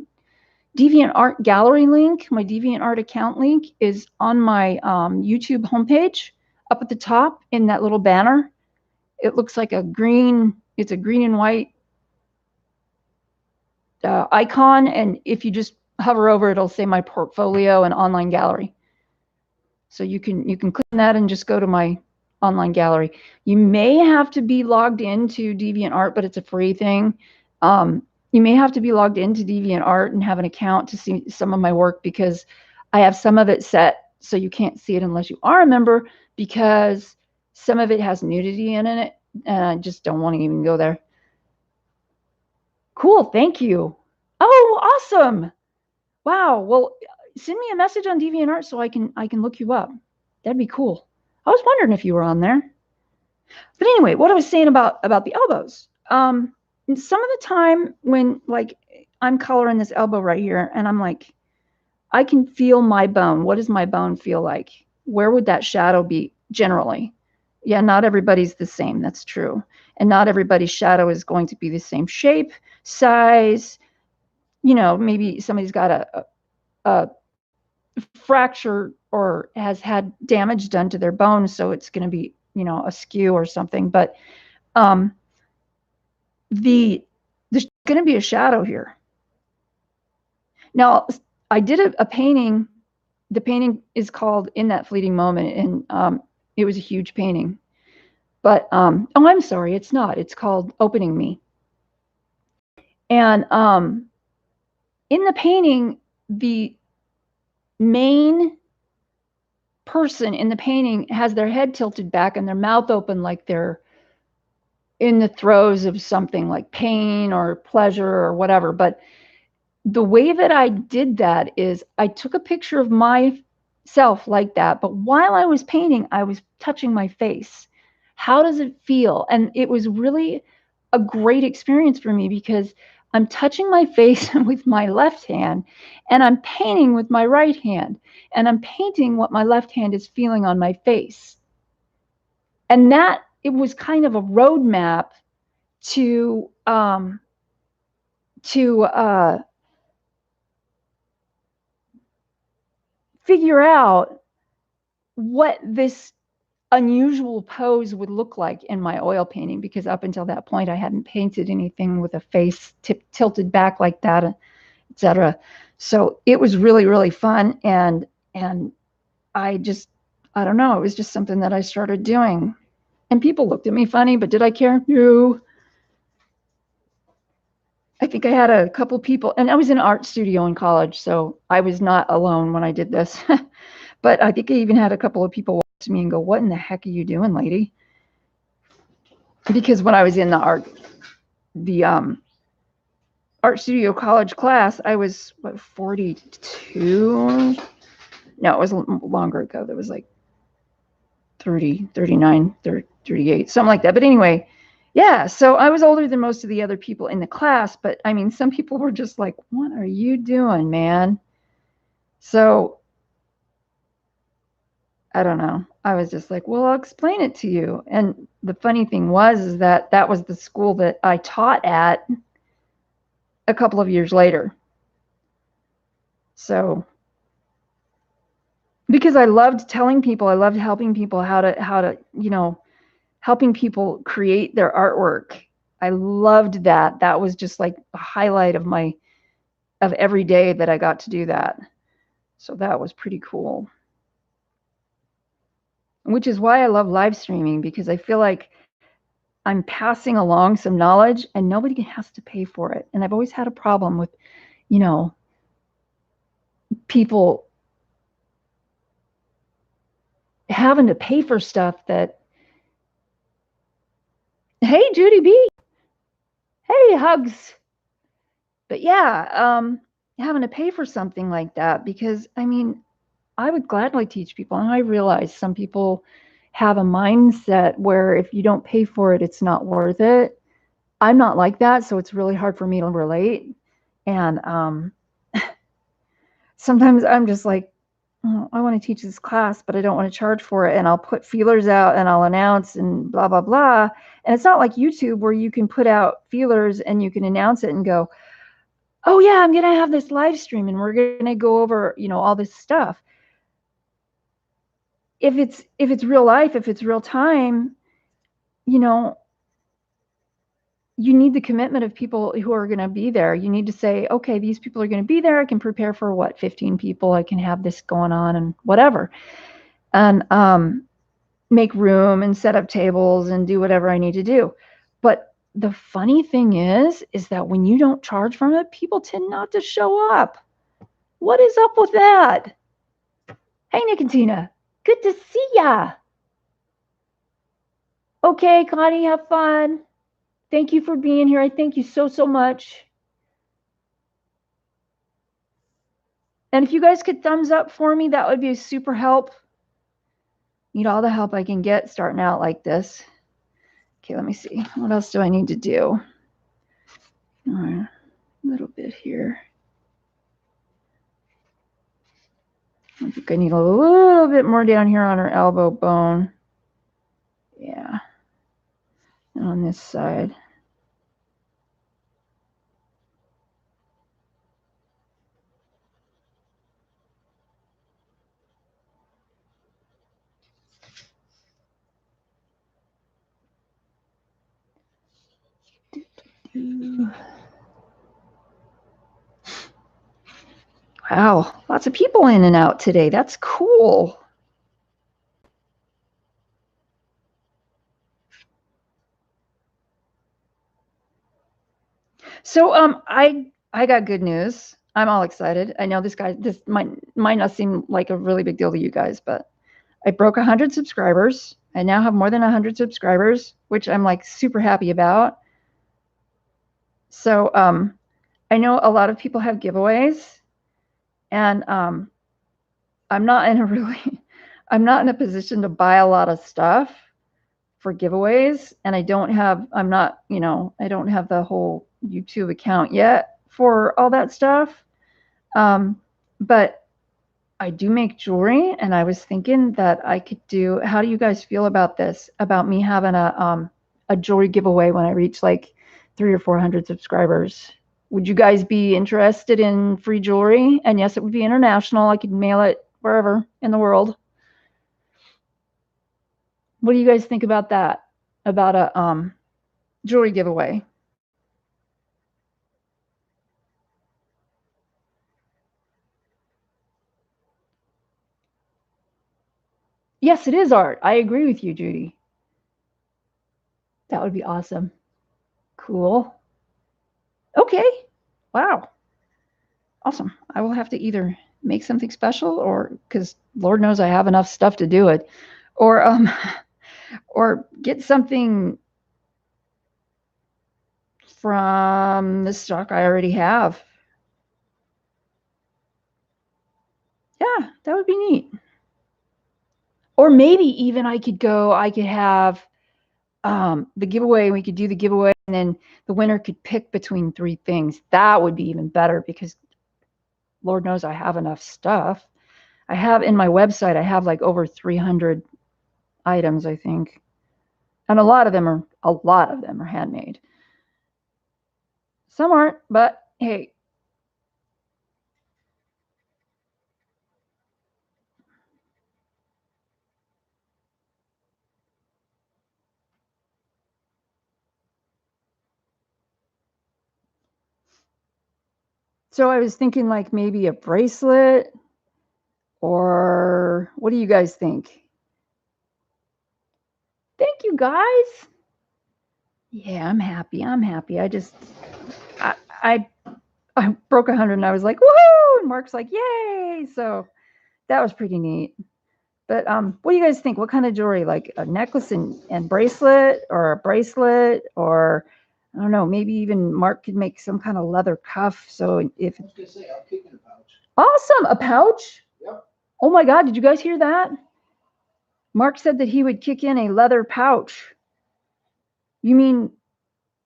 DeviantArt gallery link, my DeviantArt account link is on my YouTube homepage up at the top in that little banner. It looks like it's a green and white icon. And if you just hover over, it'll say my portfolio and online gallery. So you can click on that and just go to my online gallery. You may have to be logged into DeviantArt, but it's a free thing. You may have to be logged into DeviantArt and have an account to see some of my work, because I have some of it set so you can't see it unless you are a member, because some of it has nudity in it, and I just don't want to even go there. Cool, thank you. Oh, awesome. Wow. Well, send me a message on DeviantArt so I can look you up. That'd be cool. I was wondering if you were on there. But anyway, what I was saying about the elbows. Some of the time when, like, I'm coloring this elbow right here, and I'm like, I can feel my bone. What does my bone feel like? Where would that shadow be generally? Yeah, not everybody's the same. That's true. And not everybody's shadow is going to be the same shape, size. You know, maybe somebody's got a fracture or has had damage done to their bone, so it's going to be, you know, askew or something. But there's going to be a shadow here. Now, I did a painting. The painting is called In That Fleeting Moment, and it was a huge painting. But oh, I'm sorry, it's not. It's called Opening Me. And in the painting, the main person in the painting has their head tilted back and their mouth open, like they're in the throes of something like pain or pleasure or whatever. But the way that I did that is I took a picture of myself like that, but while I was painting, I was touching my face. How does it feel? And it was really a great experience for me, because I'm touching my face with my left hand, and I'm painting with my right hand, and I'm painting what my left hand is feeling on my face. And that, it was kind of a roadmap to figure out what this unusual pose would look like in my oil painting, because up until that point I hadn't painted anything with a face tilted back like that, etc. So it was really, really fun, and I don't know, it was just something that I started doing, and people looked at me funny, but did I care? No. I think I had a couple people, and I was in an art studio in college, so I was not alone when I did this. But I think I even had a couple of people walk to me and go, "What in the heck are you doing, lady?" Because when I was in the art studio college class, I was, what, 42? No, it was longer ago. That was like 30, 39, 30, 38, something like that. But anyway, yeah, so I was older than most of the other people in the class, but I mean, some people were just like, "What are you doing, man?" So I don't know. I was just like, "Well, I'll explain it to you." And the funny thing is that that was the school that I taught at a couple of years later. So, because I loved telling people, I loved helping people how to, you know, helping people create their artwork. I loved that. That was just like a highlight of every day that I got to do that. So that was pretty cool. Which is why I love live streaming, because I feel like I'm passing along some knowledge and nobody has to pay for it. And I've always had a problem with, you know, people having to pay for stuff that, hey, Judy B. Hey, hugs. But yeah, having to pay for something like that, because I mean, I would gladly teach people. And I realize some people have a mindset where if you don't pay for it, it's not worth it. I'm not like that, so it's really hard for me to relate. And sometimes I'm just like, oh, I want to teach this class, but I don't want to charge for it. And I'll put feelers out and I'll announce and blah, blah, blah. And it's not like YouTube where you can put out feelers and you can announce it and go, oh yeah, I'm going to have this live stream and we're going to go over, all this stuff. If it's real life, if it's real time, you need the commitment of people who are going to be there. You need to say, okay, these people are going to be there. I can prepare for 15 people. I can have this going on and whatever. And make room and set up tables and do whatever I need to do. But the funny thing is that when you don't charge from it, people tend not to show up. What is up with that? Hey, Nick and Tina, good to see ya. Okay, Connie, have fun. Thank you for being here. I thank you so, so much. And if you guys could thumbs up for me, that would be a super help. Need all the help I can get starting out like this. Okay, let me see. What else do I need to do? All right, a little bit here. I think I need a little bit more down here on her elbow bone. Yeah. And on this side. Wow, lots of people in and out today. That's cool. So I got good news. I'm all excited. I know this might not seem like a really big deal to you guys, but I broke 100 subscribers. I now have more than 100 subscribers, which I'm like super happy about. So I know a lot of people have giveaways, and I'm not in a position to buy a lot of stuff for giveaways, and I don't have the whole YouTube account yet for all that stuff. But I do make jewelry, and I was thinking that I could do. How do you guys feel about this? About me having a jewelry giveaway when I reach like 300 or 400 subscribers? Would you guys be interested in free jewelry? And yes, it would be international. I could mail it wherever in the world. What do you guys think about that? About a jewelry giveaway? Yes, it is art. I agree with you, Judy. That would be awesome. Cool. Okay. Wow. Awesome. I will have to either make something special, or because Lord knows I have enough stuff to do it, or get something from the stock I already have. Yeah, that would be neat. Or maybe even I could have the giveaway. We could do the giveaway, and then the winner could pick between 3 things. That would be even better, because Lord knows I have enough stuff. I have in my website, I have like over 300 items, I think. And a lot of them are handmade. Some aren't, but hey. So I was thinking like maybe a bracelet, or what do you guys think? Thank you, guys. Yeah, I'm happy. I broke 100 and I was like, woohoo! And Mark's like, yay! So that was pretty neat. But what do you guys think? What kind of jewelry? Like a necklace and bracelet, or a bracelet, or I don't know, maybe even Mark could make some kind of leather cuff. So if I was gonna say, I'll kick in a pouch. Awesome, a pouch? Yep. Oh my God, did you guys hear that? Mark said that he would kick in a leather pouch. You mean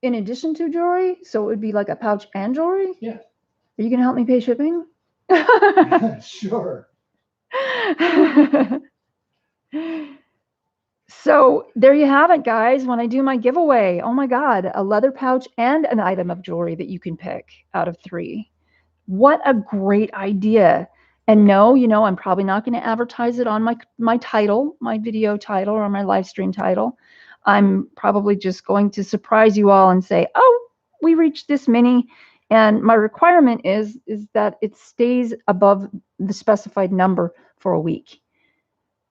in addition to jewelry? So it would be like a pouch and jewelry? Yeah. Are you going to help me pay shipping? Sure. So there you have it, guys. When I do my giveaway, oh my God, a leather pouch and an item of jewelry that you can pick out of 3. What a great idea. And no, I'm probably not going to advertise it on my title, my video title, or my live stream title. I'm probably just going to surprise you all and say, oh, we reached this many. And my requirement is that it stays above the specified number for a week.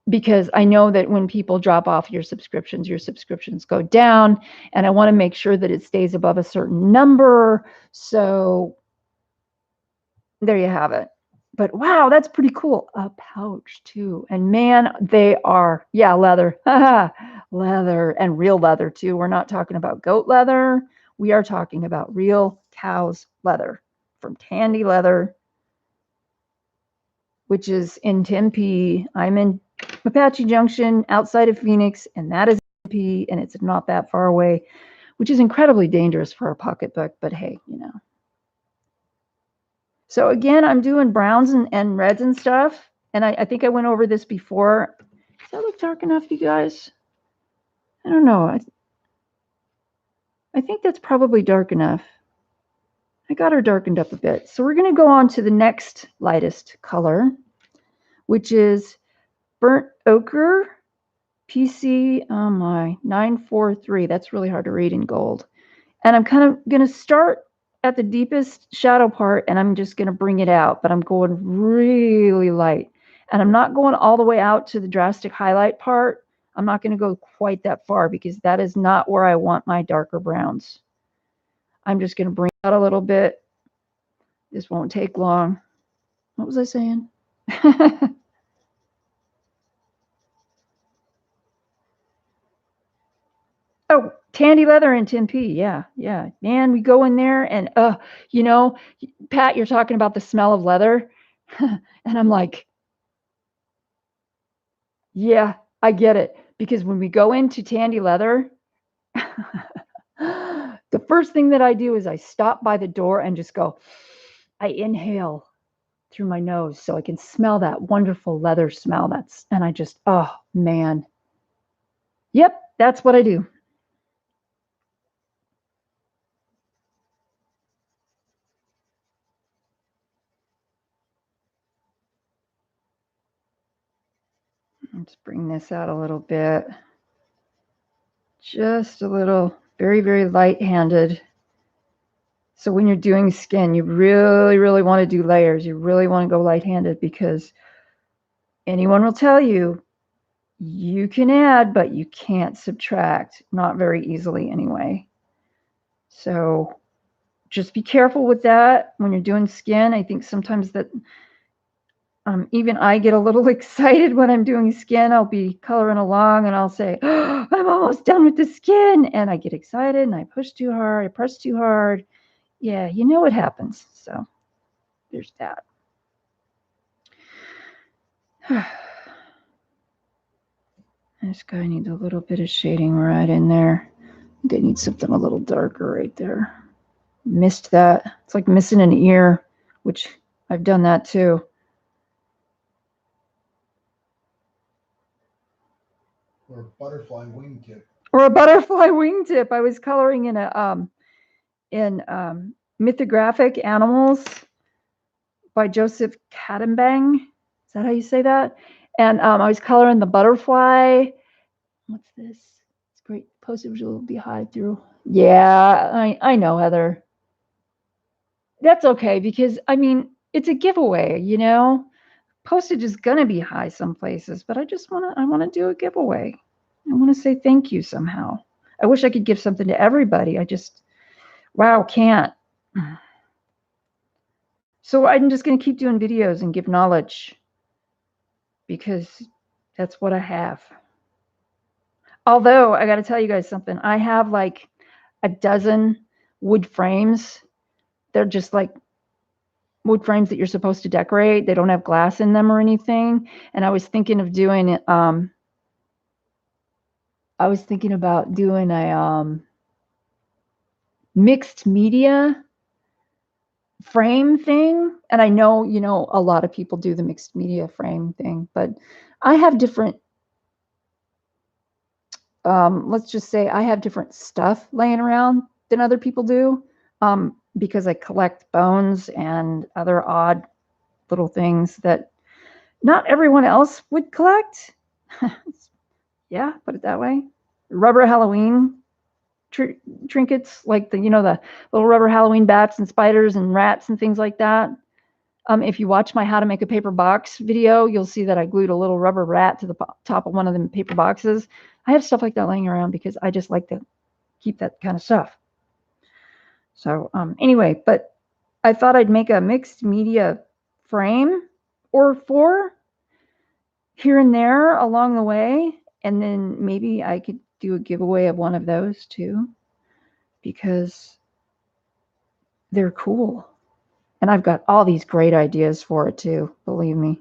Because I know that when people drop off your subscriptions go down. And I want to make sure that it stays above a certain number. So there you have it. But wow, that's pretty cool. A pouch too. And man, they are, yeah, leather. Leather, and real leather too. We're not talking about goat leather. We are talking about real cow's leather from Tandy Leather, which is in Tempe. I'm in Apache Junction outside of Phoenix, and that is Tempe, and it's not that far away, which is incredibly dangerous for a pocketbook, but hey, So again, I'm doing browns and reds and stuff. And I think I went over this before. Does that look dark enough, you guys? I don't know. I think that's probably dark enough. I got her darkened up a bit. So we're going to go on to the next lightest color, which is Burnt Ochre PC, oh my, 943. That's really hard to read in gold. And I'm kind of going to start at the deepest shadow part, and I'm just going to bring it out, but I'm going really light. And I'm not going all the way out to the drastic highlight part. I'm not going to go quite that far because that is not where I want my darker browns. I'm just going to bring it out a little bit. This won't take long. What was I saying? Oh, Tandy Leather in Tempe. Yeah. Man, we go in there and, Pat, you're talking about the smell of leather. And I'm like, yeah, I get it. Because when we go into Tandy Leather, the first thing that I do is I stop by the door and just go, I inhale through my nose so I can smell that wonderful leather smell. And I just, oh man. Yep, that's what I do. Let's bring this out a little bit. Just a little, very, very light-handed. So when you're doing skin, you really, really want to do layers. You really want to go light-handed because anyone will tell you, you can add, but you can't subtract. Not very easily anyway. So just be careful with that when you're doing skin. I think sometimes that even I get a little excited when I'm doing skin. I'll be coloring along and I'll say, oh, I'm almost done with the skin. And I get excited and I push too hard. I press too hard. Yeah, you know what happens. So there's that. This guy needs a little bit of shading right in there. I think I need something a little darker right there. Missed that. It's like missing an ear, which I've done that too. Or a butterfly wingtip. Or a butterfly wingtip. I was coloring in a Mythographic Animals by Joseph Kattenbang. Is that how you say that? And I was coloring the butterfly. What's this? It's great. Postage will be high through. Yeah, I know, Heather. That's okay because I mean it's a giveaway, Postage is gonna be high some places, but I want to do a giveaway. I want to say thank you somehow. I wish I could give something to everybody. I just, wow, can't. So I'm just going to keep doing videos and give knowledge because that's what I have. Although I got to tell you guys something. I have like a dozen wood frames. They're just like wood frames that you're supposed to decorate. They don't have glass in them or anything. And I was thinking of doing it. I was thinking about doing a mixed media frame thing. And I know, you know, a lot of people do the mixed media frame thing, but I have different, let's just say I have different stuff laying around than other people do, because I collect bones and other odd little things that not everyone else would collect. Yeah, put it that way. Rubber Halloween trinkets, like the, you know, the little rubber Halloween bats and spiders and rats and things like that. If you watch my how to make a paper box video, you'll see that I glued a little rubber rat to the top of one of the paper boxes. I have stuff like that laying around because I just like to keep that kind of stuff. So anyway, but I thought I'd make a mixed media frame or 4 here and there along the way. And then maybe I could do a giveaway of one of those too, because they're cool. And I've got all these great ideas for it too, believe me.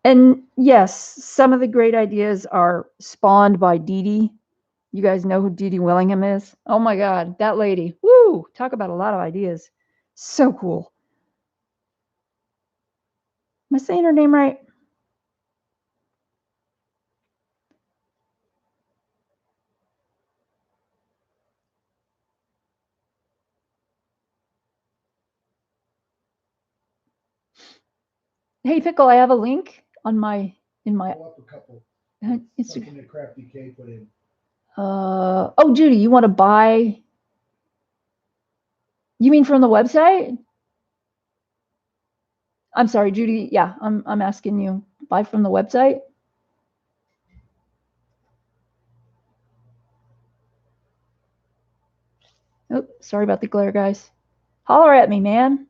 And yes, some of the great ideas are spawned by Dee Dee. You guys know who Dee Dee Willingham is? Oh my God, that lady. Woo! Talk about a lot of ideas. So cool. Am I saying her name right? Hey, Pickle, I have a link on my, in my Pull up a couple. Instagram. Something that Crafty K put in. Oh, Judy, you want to buy? You mean from the website? I'm sorry, Judy. Yeah, I'm asking you. Buy from the website? Oh, sorry about the glare, guys. Holler at me, man.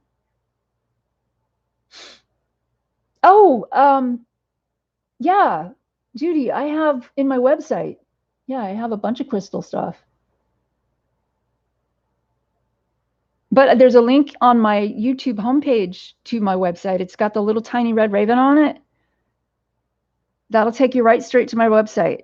Oh, yeah, Judy, I have in my website. Yeah, I have a bunch of crystal stuff. But there's a link on my YouTube homepage to my website. It's got the little tiny red raven on it. That'll take you right straight to my website.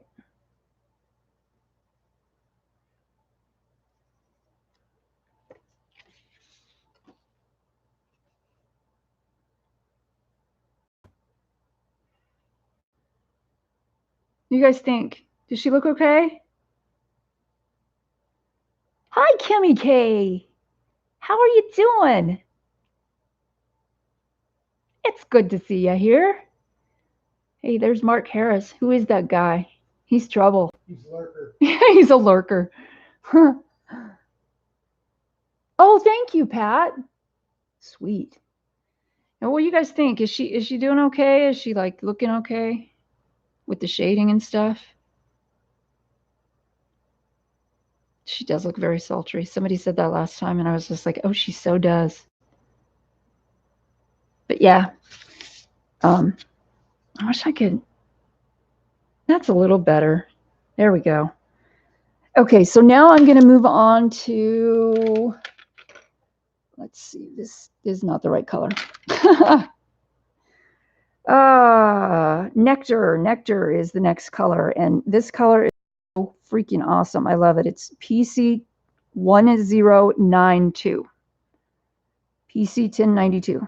You guys think? Does she look okay? Hi, Kimmy K. How are you doing? It's good to see you here. Hey, there's Mark Harris. Who is that guy? He's trouble. He's a lurker. He's a lurker. Oh, thank you, Pat. Sweet. And what do you guys think? Is she doing okay? Is she like looking okay with the shading and stuff? She does look very sultry. Somebody said that last time, and I was just like, oh, she so does. But yeah, I wish I could. That's a little better. There we go. Okay, so now I'm going to move on to, let's see, this is not the right color. Nectar. Nectar is the next color, and this color is so freaking awesome. I love it. It's PC1092. PC1092.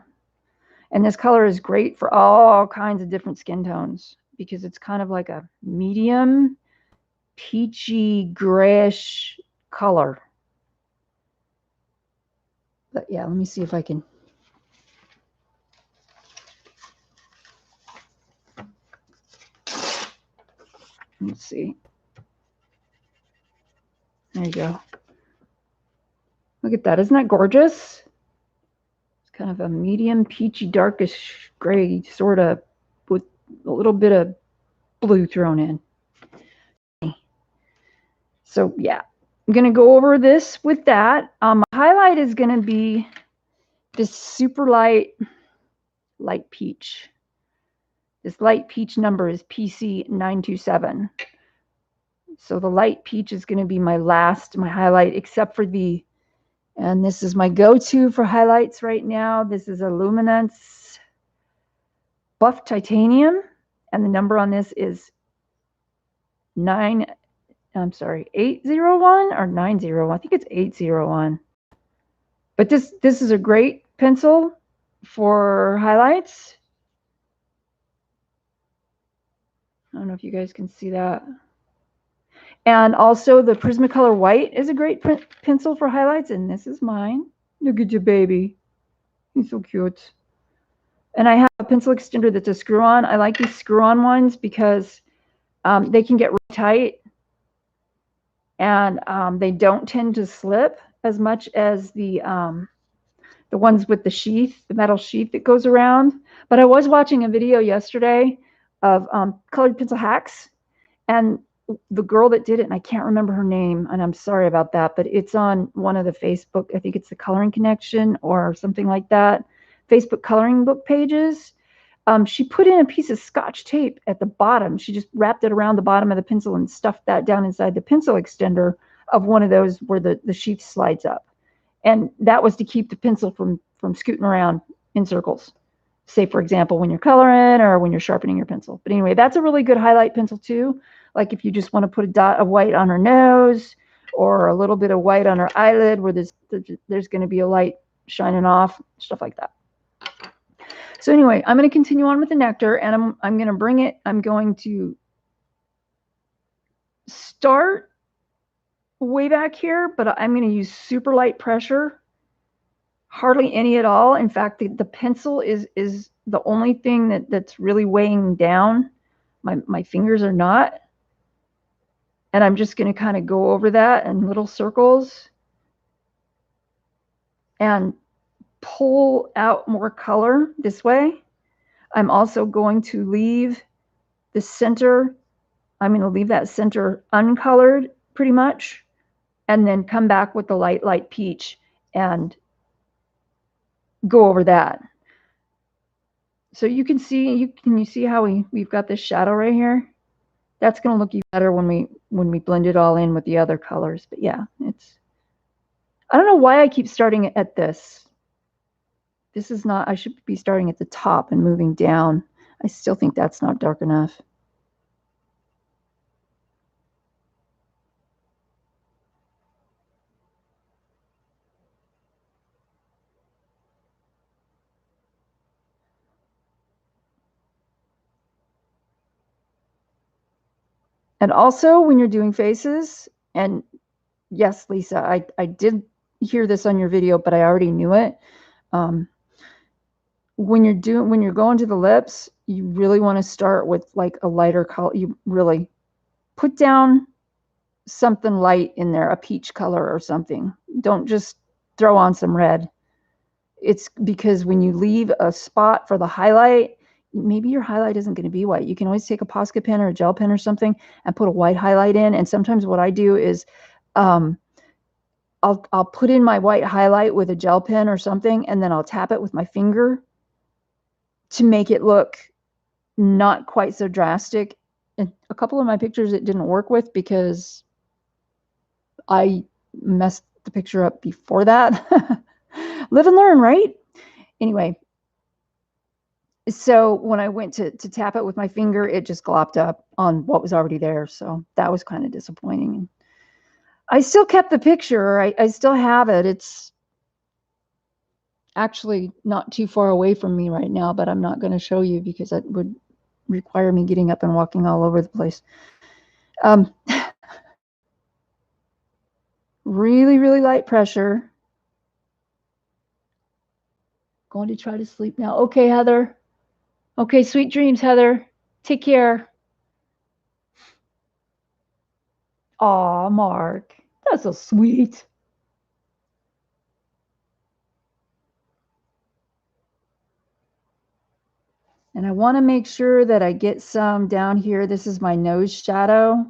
And this color is great for all kinds of different skin tones because it's kind of like a medium peachy grayish color. But yeah, let me see if I can. Let's see. There you go. Look at that. Isn't that gorgeous? It's kind of a medium peachy darkish gray, sort of, with a little bit of blue thrown in. So yeah, I'm going to go over this with that. My highlight is going to be this super light peach. This light peach number is PC927. So the light peach is going to be my highlight, except for the, and this is my go-to for highlights right now. This is a Luminance Buff Titanium, and the number on this is 9 I'm sorry, 801 or 901. I think it's 801. But this is a great pencil for highlights. I don't know if you guys can see that. And also the Prismacolor White is a great pencil for highlights. And this is mine. Look at your baby. He's so cute. And I have a pencil extender that's a screw-on. I like these screw-on ones because they can get really tight. And they don't tend to slip as much as the ones with the sheath, the metal sheath that goes around. But I was watching a video yesterday of colored pencil hacks, and the girl that did it, and I can't remember her name, and I'm sorry about that, but it's on one of the Facebook, I think it's the Coloring Connection or something like that, Facebook coloring book pages. She put in a piece of Scotch tape at the bottom. She just wrapped it around the bottom of the pencil and stuffed that down inside the pencil extender of one of those where the sheath slides up. And that was to keep the pencil from scooting around in circles. Say, for example, when you're coloring or when you're sharpening your pencil. But anyway, that's a really good highlight pencil too. Like if you just want to put a dot of white on her nose or a little bit of white on her eyelid where there's going to be a light shining off, stuff like that. So anyway, I'm going to continue on with the nectar, and I'm going to bring it. I'm going to start way back here, but I'm going to use super light pressure, hardly any at all. In fact, the pencil is the only thing that's really weighing down. My fingers are not. And I'm just going to kind of go over that in little circles and pull out more color this way. I'm also going to leave the center. I'm going to leave that center uncolored pretty much, and then come back with the light peach and go over that. So you can see, can you see how we've got this shadow right here? That's going to look even better when we blend it all in with the other colors. But yeah, I don't know why I keep starting at this. This is not, I should be starting at the top and moving down. I still think that's not dark enough. And also when you're doing faces, and yes, Lisa, I did hear this on your video, but I already knew it. When you're going to the lips, you really want to start with like a lighter color. You really put down something light in there, a peach color or something. Don't just throw on some red. It's because when you leave a spot for the highlight, maybe your highlight isn't going to be white. You can always take a Posca pen or a gel pen or something and put a white highlight in. And sometimes what I do is I'll put in my white highlight with a gel pen or something, and then I'll tap it with my finger to make it look not quite so drastic. And a couple of my pictures it didn't work with because I messed the picture up before that. Live and learn, right? Anyway, so when I went to tap it with my finger, it just glopped up on what was already there. So that was kind of disappointing. I still kept the picture. I still have it. It's actually not too far away from me right now, but I'm not going to show you because that would require me getting up and walking all over the place. Really, really light pressure. Going to try to sleep now. Okay, Heather. Okay, sweet dreams, Heather. Take care. Aw, Mark. That's so sweet. And I want to make sure that I get some down here. This is my nose shadow.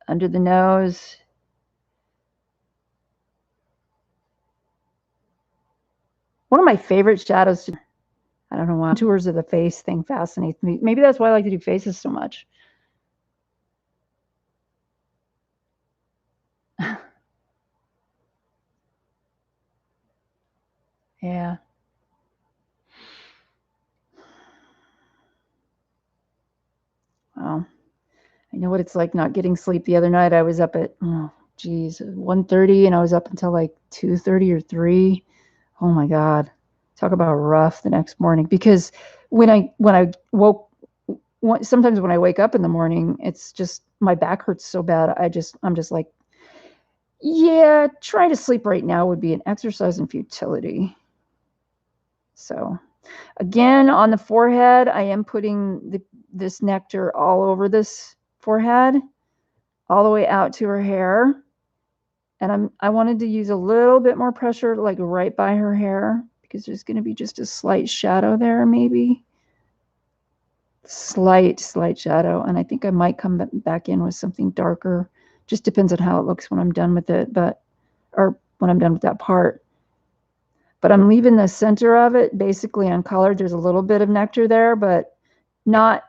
Under the nose. One of my favorite shadows, I don't know why, contours of the face thing fascinates me. Maybe that's why I like to do faces so much. Yeah. Wow. I know what it's like not getting sleep. The other night I was up at, oh, geez, 1:30, and I was up until like 2:30 or 3. Oh my God. Talk about rough the next morning. Because when I woke, sometimes when I wake up in the morning, it's just my back hurts so bad. I'm just like, yeah, trying to sleep right now would be an exercise in futility. So again, on the forehead, I am putting this nectar all over this forehead, all the way out to her hair. And I wanted to use a little bit more pressure, like right by her hair, because there's going to be just a slight shadow there, maybe. Slight shadow. And I think I might come back in with something darker. Just depends on how it looks when I'm done with it, or when I'm done with that part. But I'm leaving the center of it basically uncolored. There's a little bit of nectar there, but not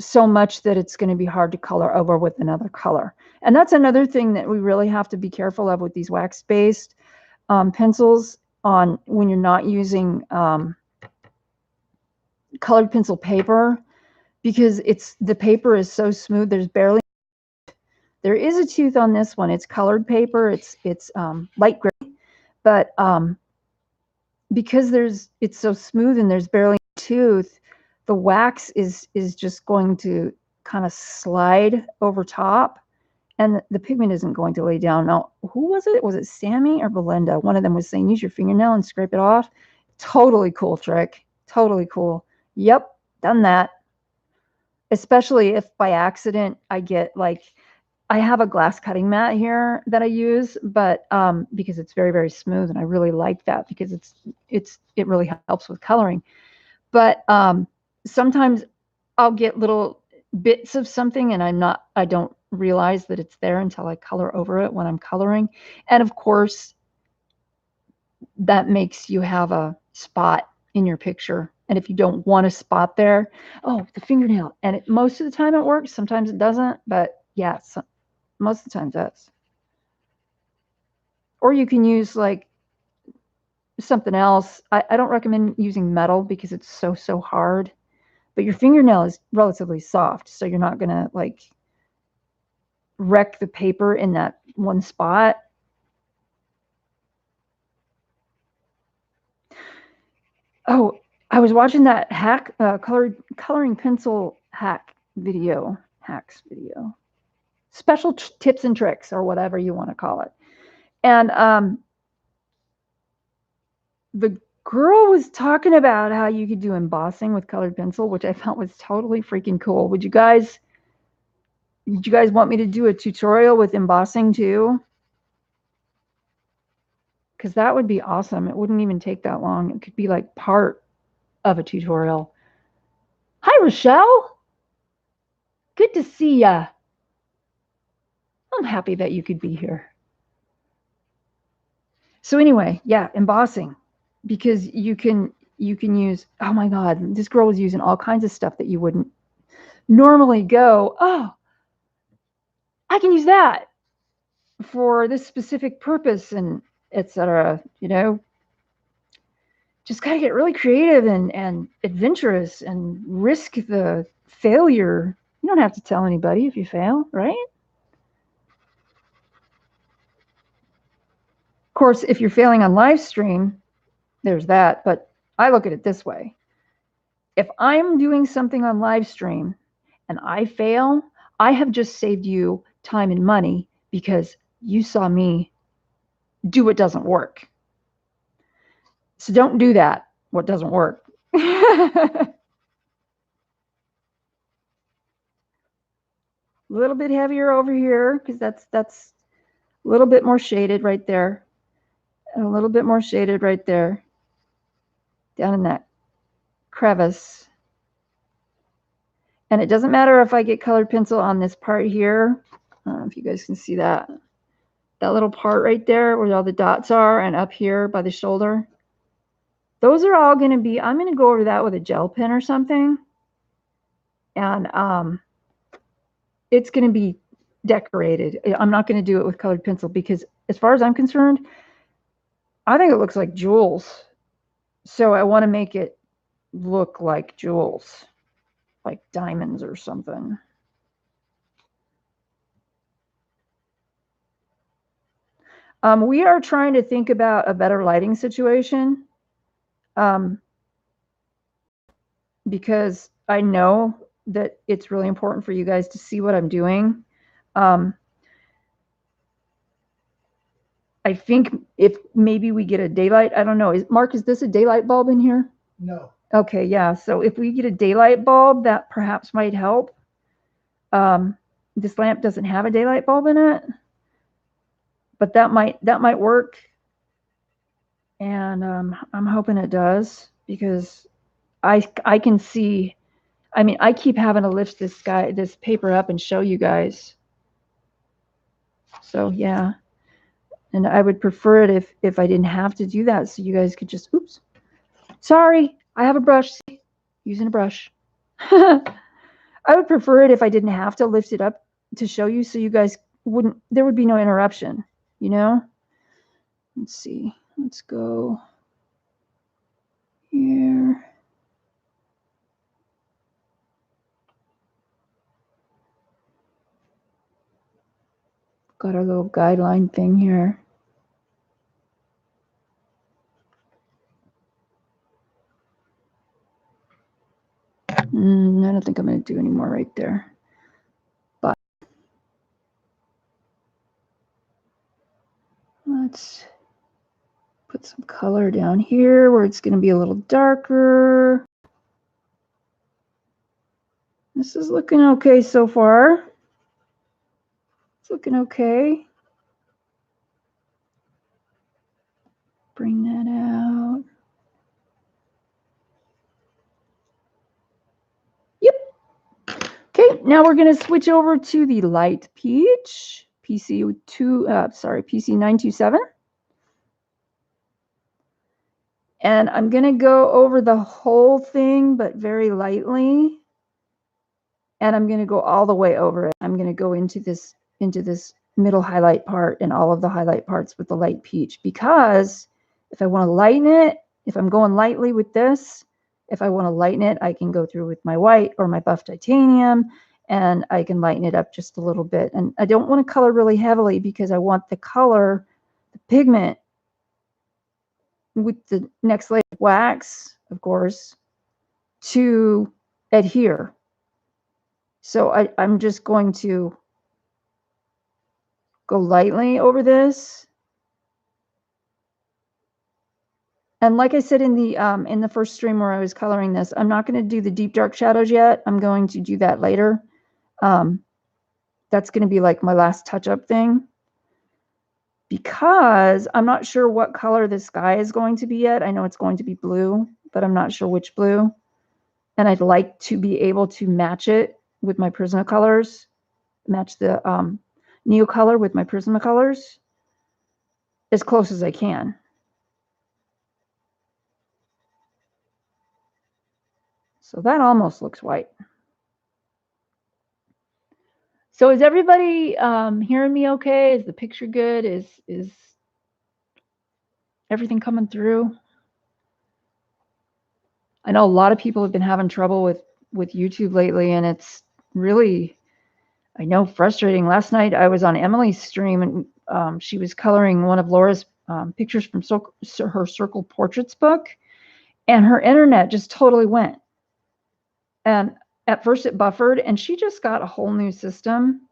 so much that it's going to be hard to color over with another color. And that's another thing that we really have to be careful of with these wax-based pencils on when you're not using colored pencil paper, because the paper is so smooth. There is a tooth on this one. It's colored paper. It's light gray, but because it's so smooth and there's barely a tooth, the wax is just going to kind of slide over top, and the pigment isn't going to lay down. Now, who was it? Was it Sammy or Belinda? One of them was saying, use your fingernail and scrape it off. Totally cool trick. Totally cool. Yep, done that. Especially if by accident I get like, I have a glass cutting mat here that I use, but because it's very, very smooth, and I really like that because it really helps with coloring. But sometimes I'll get little bits of something, and I don't realize that it's there until I color over it when I'm coloring. And of course, that makes you have a spot in your picture. And if you don't want a spot there, oh, the fingernail. And most of the time it works. Sometimes it doesn't, but yeah, most of the time it does. Or you can use like something else. I don't recommend using metal because it's so hard. But your fingernail is relatively soft, so you're not gonna like wreck the paper in that one spot. Oh, I was watching that coloring pencil hacks video, special tips and tricks, or whatever you want to call it. And the girl was talking about how you could do embossing with colored pencil, which I thought was totally freaking cool. Would you guys want me to do a tutorial with embossing too? Because that would be awesome. It wouldn't even take that long. It could be like part of a tutorial. Hi, Rochelle. Good to see ya. I'm happy that you could be here. So anyway, yeah, embossing, because you can use, oh my God, this girl was using all kinds of stuff that you wouldn't normally go, oh, I can use that for this specific purpose, and etc. Just got to get really creative and adventurous and risk the failure. You don't have to tell anybody if you fail, right? Of course, if you're failing on live stream, there's that. But I look at it this way. If I'm doing something on live stream and I fail, I have just saved you time and money because you saw me do what doesn't work. So don't do that, what doesn't work. A little bit heavier over here because that's a little bit more shaded right there. And a little bit more shaded right there. Down in that crevice. And it doesn't matter if I get colored pencil on this part here. I don't know if you guys can see that. That little part right there where all the dots are, and up here by the shoulder. Those are all going to be, I'm going to go over that with a gel pen or something. And it's going to be decorated. I'm not going to do it with colored pencil because as far as I'm concerned, I think it looks like jewels. So I want to make it look like jewels, like diamonds or something. We are trying to think about a better lighting situation, because I know that it's really important for you guys to see what I'm doing. I think if maybe we get a daylight, I don't know. Mark, is this a daylight bulb in here? No. Okay, yeah. So if we get a daylight bulb, that perhaps might help. This lamp doesn't have a daylight bulb in it, but that might work. And I'm hoping it does, because I can see. I mean, I keep having to lift this paper up and show you guys. So yeah, and I would prefer it if I didn't have to do that, so you guys could just, oops, sorry, I have a brush, see? Using a brush. I would prefer it if I didn't have to lift it up to show you, so you guys there would be no interruption, you know? Let's see, let's go here. Got our little guideline thing here. I don't think I'm going to do any more right there. But let's put some color down here where it's going to be a little darker. This is looking okay so far. It's looking okay. Bring that out. Yep. Okay, now we're going to switch over to the light peach, PC 927. And I'm going to go over the whole thing, but very lightly. And I'm going to go all the way over it. I'm going to go into this middle highlight part and all of the highlight parts with the light peach, because if I want to lighten it, if I'm going lightly with this, if I want to lighten it, I can go through with my white or my buff titanium, and I can lighten it up just a little bit. And I don't want to color really heavily, because I want the color, the pigment, with the next layer of wax, of course, to adhere. So I'm just going to go lightly over this. And like I said in the first stream where I was coloring this, I'm not going to do the deep dark shadows yet. I'm going to do that later. That's going to be like my last touch-up thing, because I'm not sure what color the sky is going to be yet. I know it's going to be blue, but I'm not sure which blue. And I'd like to be able to match it with my Prismacolors, match the Neocolor with my Prismacolors as close as I can. So that almost looks white. So is everybody hearing me okay? Is the picture good? Is everything coming through? I know a lot of people have been having trouble with YouTube lately, and it's really, I know, frustrating. Last night I was on Emily's stream, and she was coloring one of Laura's pictures from her Circle Portraits book, and her internet just totally went. And at first it buffered, and she just got a whole new system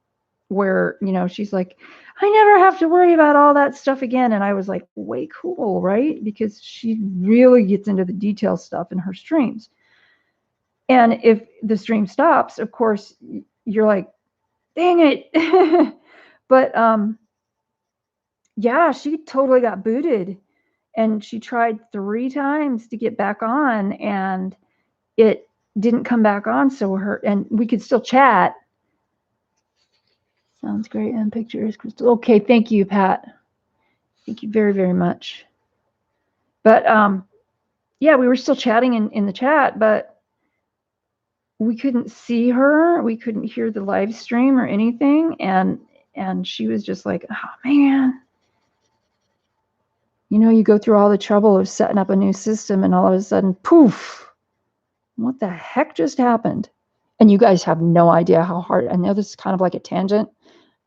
where, you know, she's like, I never have to worry about all that stuff again. And I was like, way cool, right? Because she really gets into the detail stuff in her streams. And if the stream stops, of course, you're like, dang it. But yeah, she totally got booted, and she tried 3 times to get back on, and it didn't come back on. So and we could still chat. Sounds great. And pictures, Crystal. Okay, thank you, Pat. Thank you very, very much. But yeah, we were still chatting in the chat, but we couldn't see her. We couldn't hear the live stream or anything. And she was just like, oh man. You know, you go through all the trouble of setting up a new system and all of a sudden, poof, what the heck just happened? And you guys have no idea how hard. I know this is kind of like a tangent,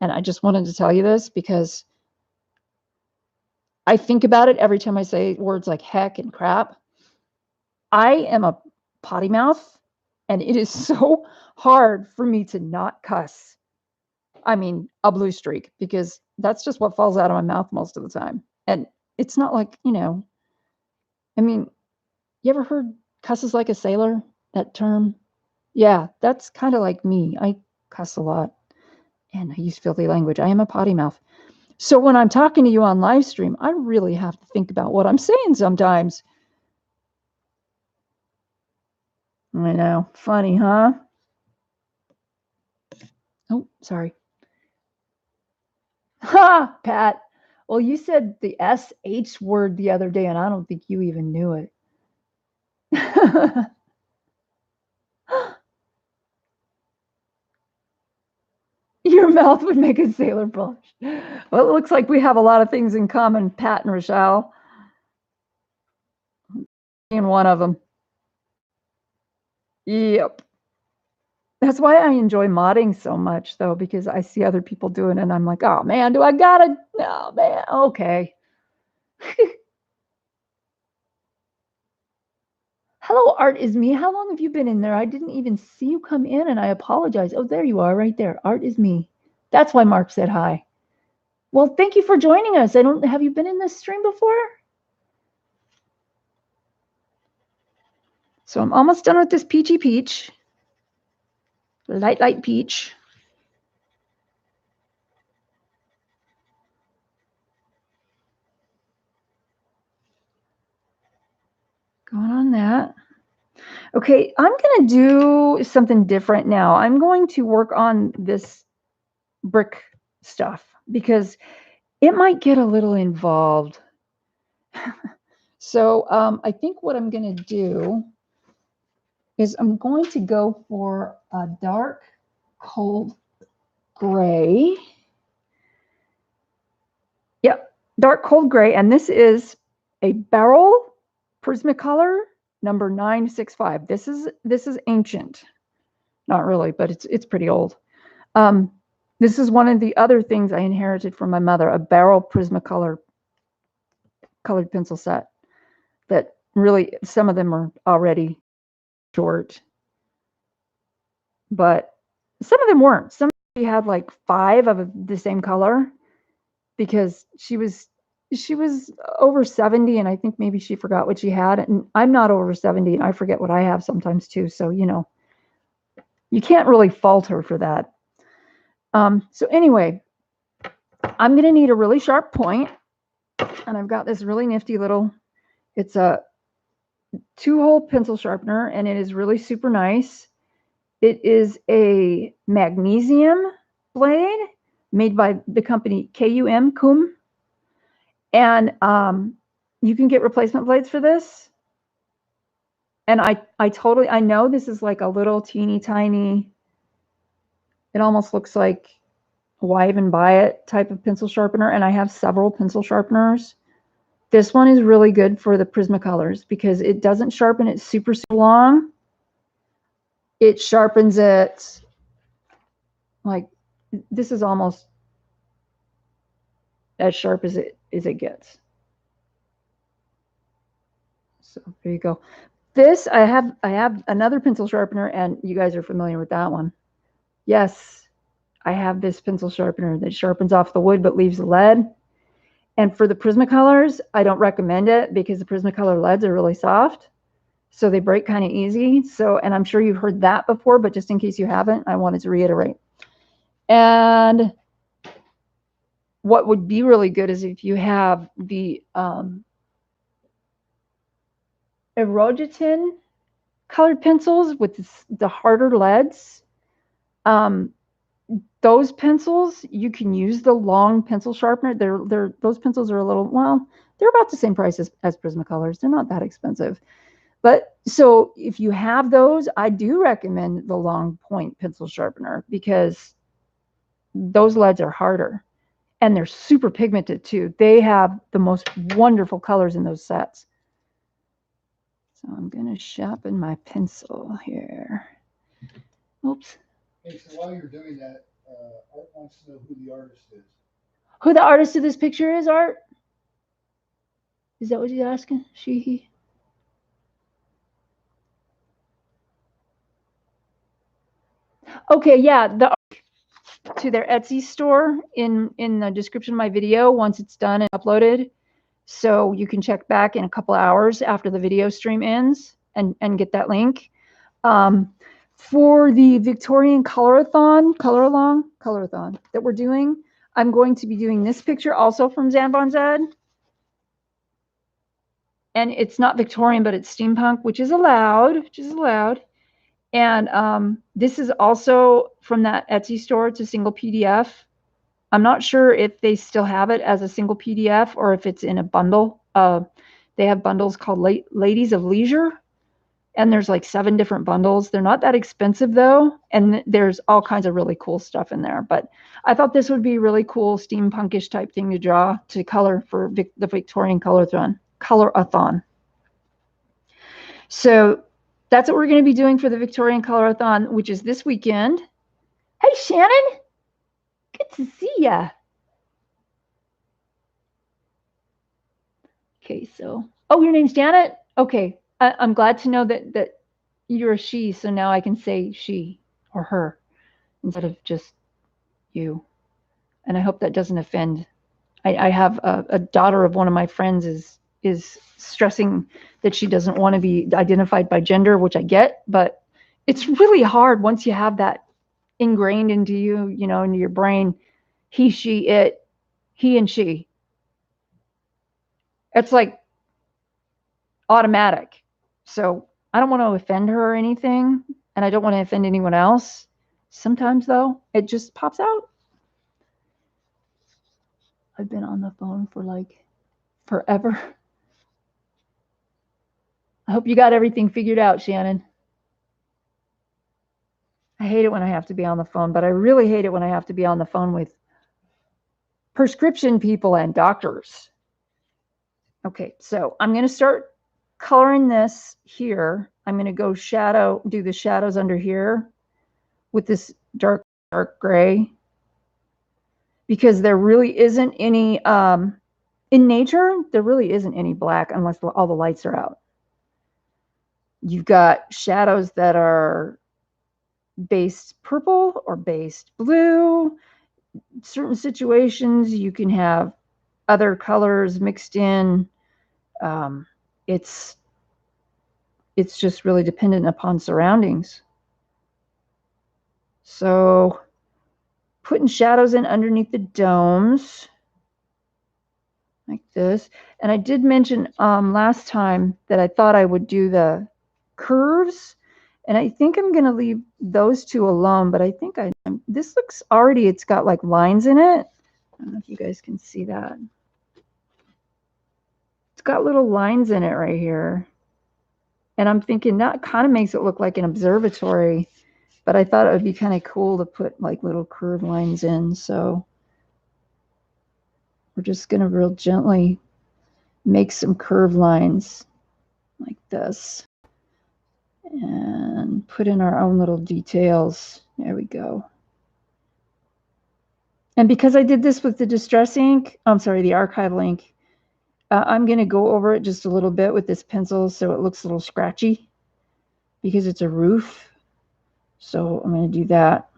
and I just wanted to tell you this because I think about it every time I say words like heck and crap. I am a potty mouth, and it is so hard for me to not cuss. I mean, a blue streak, because that's just what falls out of my mouth most of the time. And it's not like, I mean, you ever heard cusses like a sailor? That term? Yeah, that's kind of like me. I cuss a lot and I use filthy language. I am a potty mouth. So when I'm talking to you on live stream, I really have to think about what I'm saying sometimes. I know. Funny, huh? Oh, sorry. Ha, Pat. Well, you said the SH word the other day, and I don't think you even knew it. Your mouth would make a sailor blush. Well, it looks like we have a lot of things in common, Pat and Rochelle. Being one of them. Yep. That's why I enjoy modding so much, though, because I see other people doing it, and I'm like, oh man, do I gotta? No, man. Okay. Hello, Art is me. How long have you been in there? I didn't even see you come in, and I apologize. Oh, there you are, right there. Art is me. That's why Mark said hi. Well, thank you for joining us. Have you been in this stream before? So I'm almost done with this peachy peach. Light peach. Going on that. Okay, I'm going to do something different now. I'm going to work on this brick stuff because it might get a little involved. So I think what I'm going to do is I'm going to go for a dark, cold gray. Yep, dark, cold gray. And this is a Beryl Prismacolor number 965. This is ancient. Not really, but it's pretty old. This is one of the other things I inherited from my mother, a Beryl Prismacolor colored pencil set that really, some of them are already short, but some of them weren't. Some she had like 5 of the same color because she was over 70, and I think maybe she forgot what she had. And I'm not over 70, and I forget what I have sometimes too. So, you can't really fault her for that. So anyway, I'm going to need a really sharp point, and I've got this really nifty little, it's a 2-hole pencil sharpener, and it is really super nice. It is a magnesium blade made by the company Cum, and you can get replacement blades for this. And I know this is like a little teeny tiny, it almost looks like why even buy it type of pencil sharpener. And I have several pencil sharpeners. This one is really good for the Prismacolors because it doesn't sharpen it super long. It sharpens it like, this is almost as sharp as it gets. So there you go. This, I have another pencil sharpener, and you guys are familiar with that one. Yes, I have this pencil sharpener that sharpens off the wood but leaves the lead. And for the Prismacolors, I don't recommend it because the Prismacolor leads are really soft, so they break kind of easy. So, and I'm sure you've heard that before, but just in case you haven't, I wanted to reiterate. And what would be really good is if you have the Erogetin colored pencils with the harder leads. Those pencils, you can use the long pencil sharpener. Those pencils are a little, well, they're about the same price as Prismacolors. They're not that expensive. But so if you have those, I do recommend the long point pencil sharpener because those leads are harder. and they're super pigmented too. They have the most wonderful colors in those sets. So I'm going to sharpen my pencil here. Oops. Hey, so while you're doing that, Art wants to know who the artist is. Who the artist of this picture is, Art? Is that what he's asking? She, he? Okay, yeah, to their Etsy store in the description of my video once it's done and uploaded. So you can check back in a couple hours after the video stream ends and get that link. For the Victorian colorathon that we're doing, I'm going to be doing this picture also from Zan Von Zed. And it's not Victorian, but it's steampunk, which is allowed, And this is also from that Etsy store. It's a single PDF. I'm not sure if they still have it as a single PDF or if it's in a bundle. They have bundles called Ladies of Leisure, and there's like 7 different bundles. They're not that expensive though, and there's all kinds of really cool stuff in there. But I thought this would be a really cool steampunkish type thing to draw to color for the Victorian colorathon. So that's what we're going to be doing for the Victorian colorathon, which is this weekend. Hey, Shannon. Good to see ya. Okay, so, oh, your name's Janet? Okay, I'm glad to know that you're a she, so now I can say she or her instead of just you. And I hope that doesn't offend. I have a daughter of one of my friends is stressing that she doesn't want to be identified by gender, which I get, but it's really hard once you have that ingrained into you, into your brain, he, she, it, he and she. It's like automatic. So I don't want to offend her or anything, and I don't want to offend anyone else. Sometimes, though, it just pops out. I've been on the phone for like forever. I hope you got everything figured out, Shannon. I hate it when I have to be on the phone, but I really hate it when I have to be on the phone with prescription people and doctors. Okay, so I'm going to start coloring this here. I'm going to go do the shadows under here with this dark gray, because there really isn't any, in nature, there really isn't any black unless all the lights are out. You've got shadows that are based purple or based blue. Certain situations you can have other colors mixed in. It's just really dependent upon surroundings. So putting shadows in underneath the domes like this. And I did mention last time that I thought I would do the curves, and I think I'm going to leave those 2 alone, but I think this looks already, it's got like lines in it. I don't know if you guys can see that. It's got little lines in it right here. And I'm thinking that kind of makes it look like an observatory, but I thought it would be kind of cool to put like little curved lines in. So we're just going to real gently make some curved lines like this and put in our own little details. There we go. And because I did this with the Distress ink, the archive ink, I'm going to go over it just a little bit with this pencil so it looks a little scratchy because it's a roof. So I'm going to do that.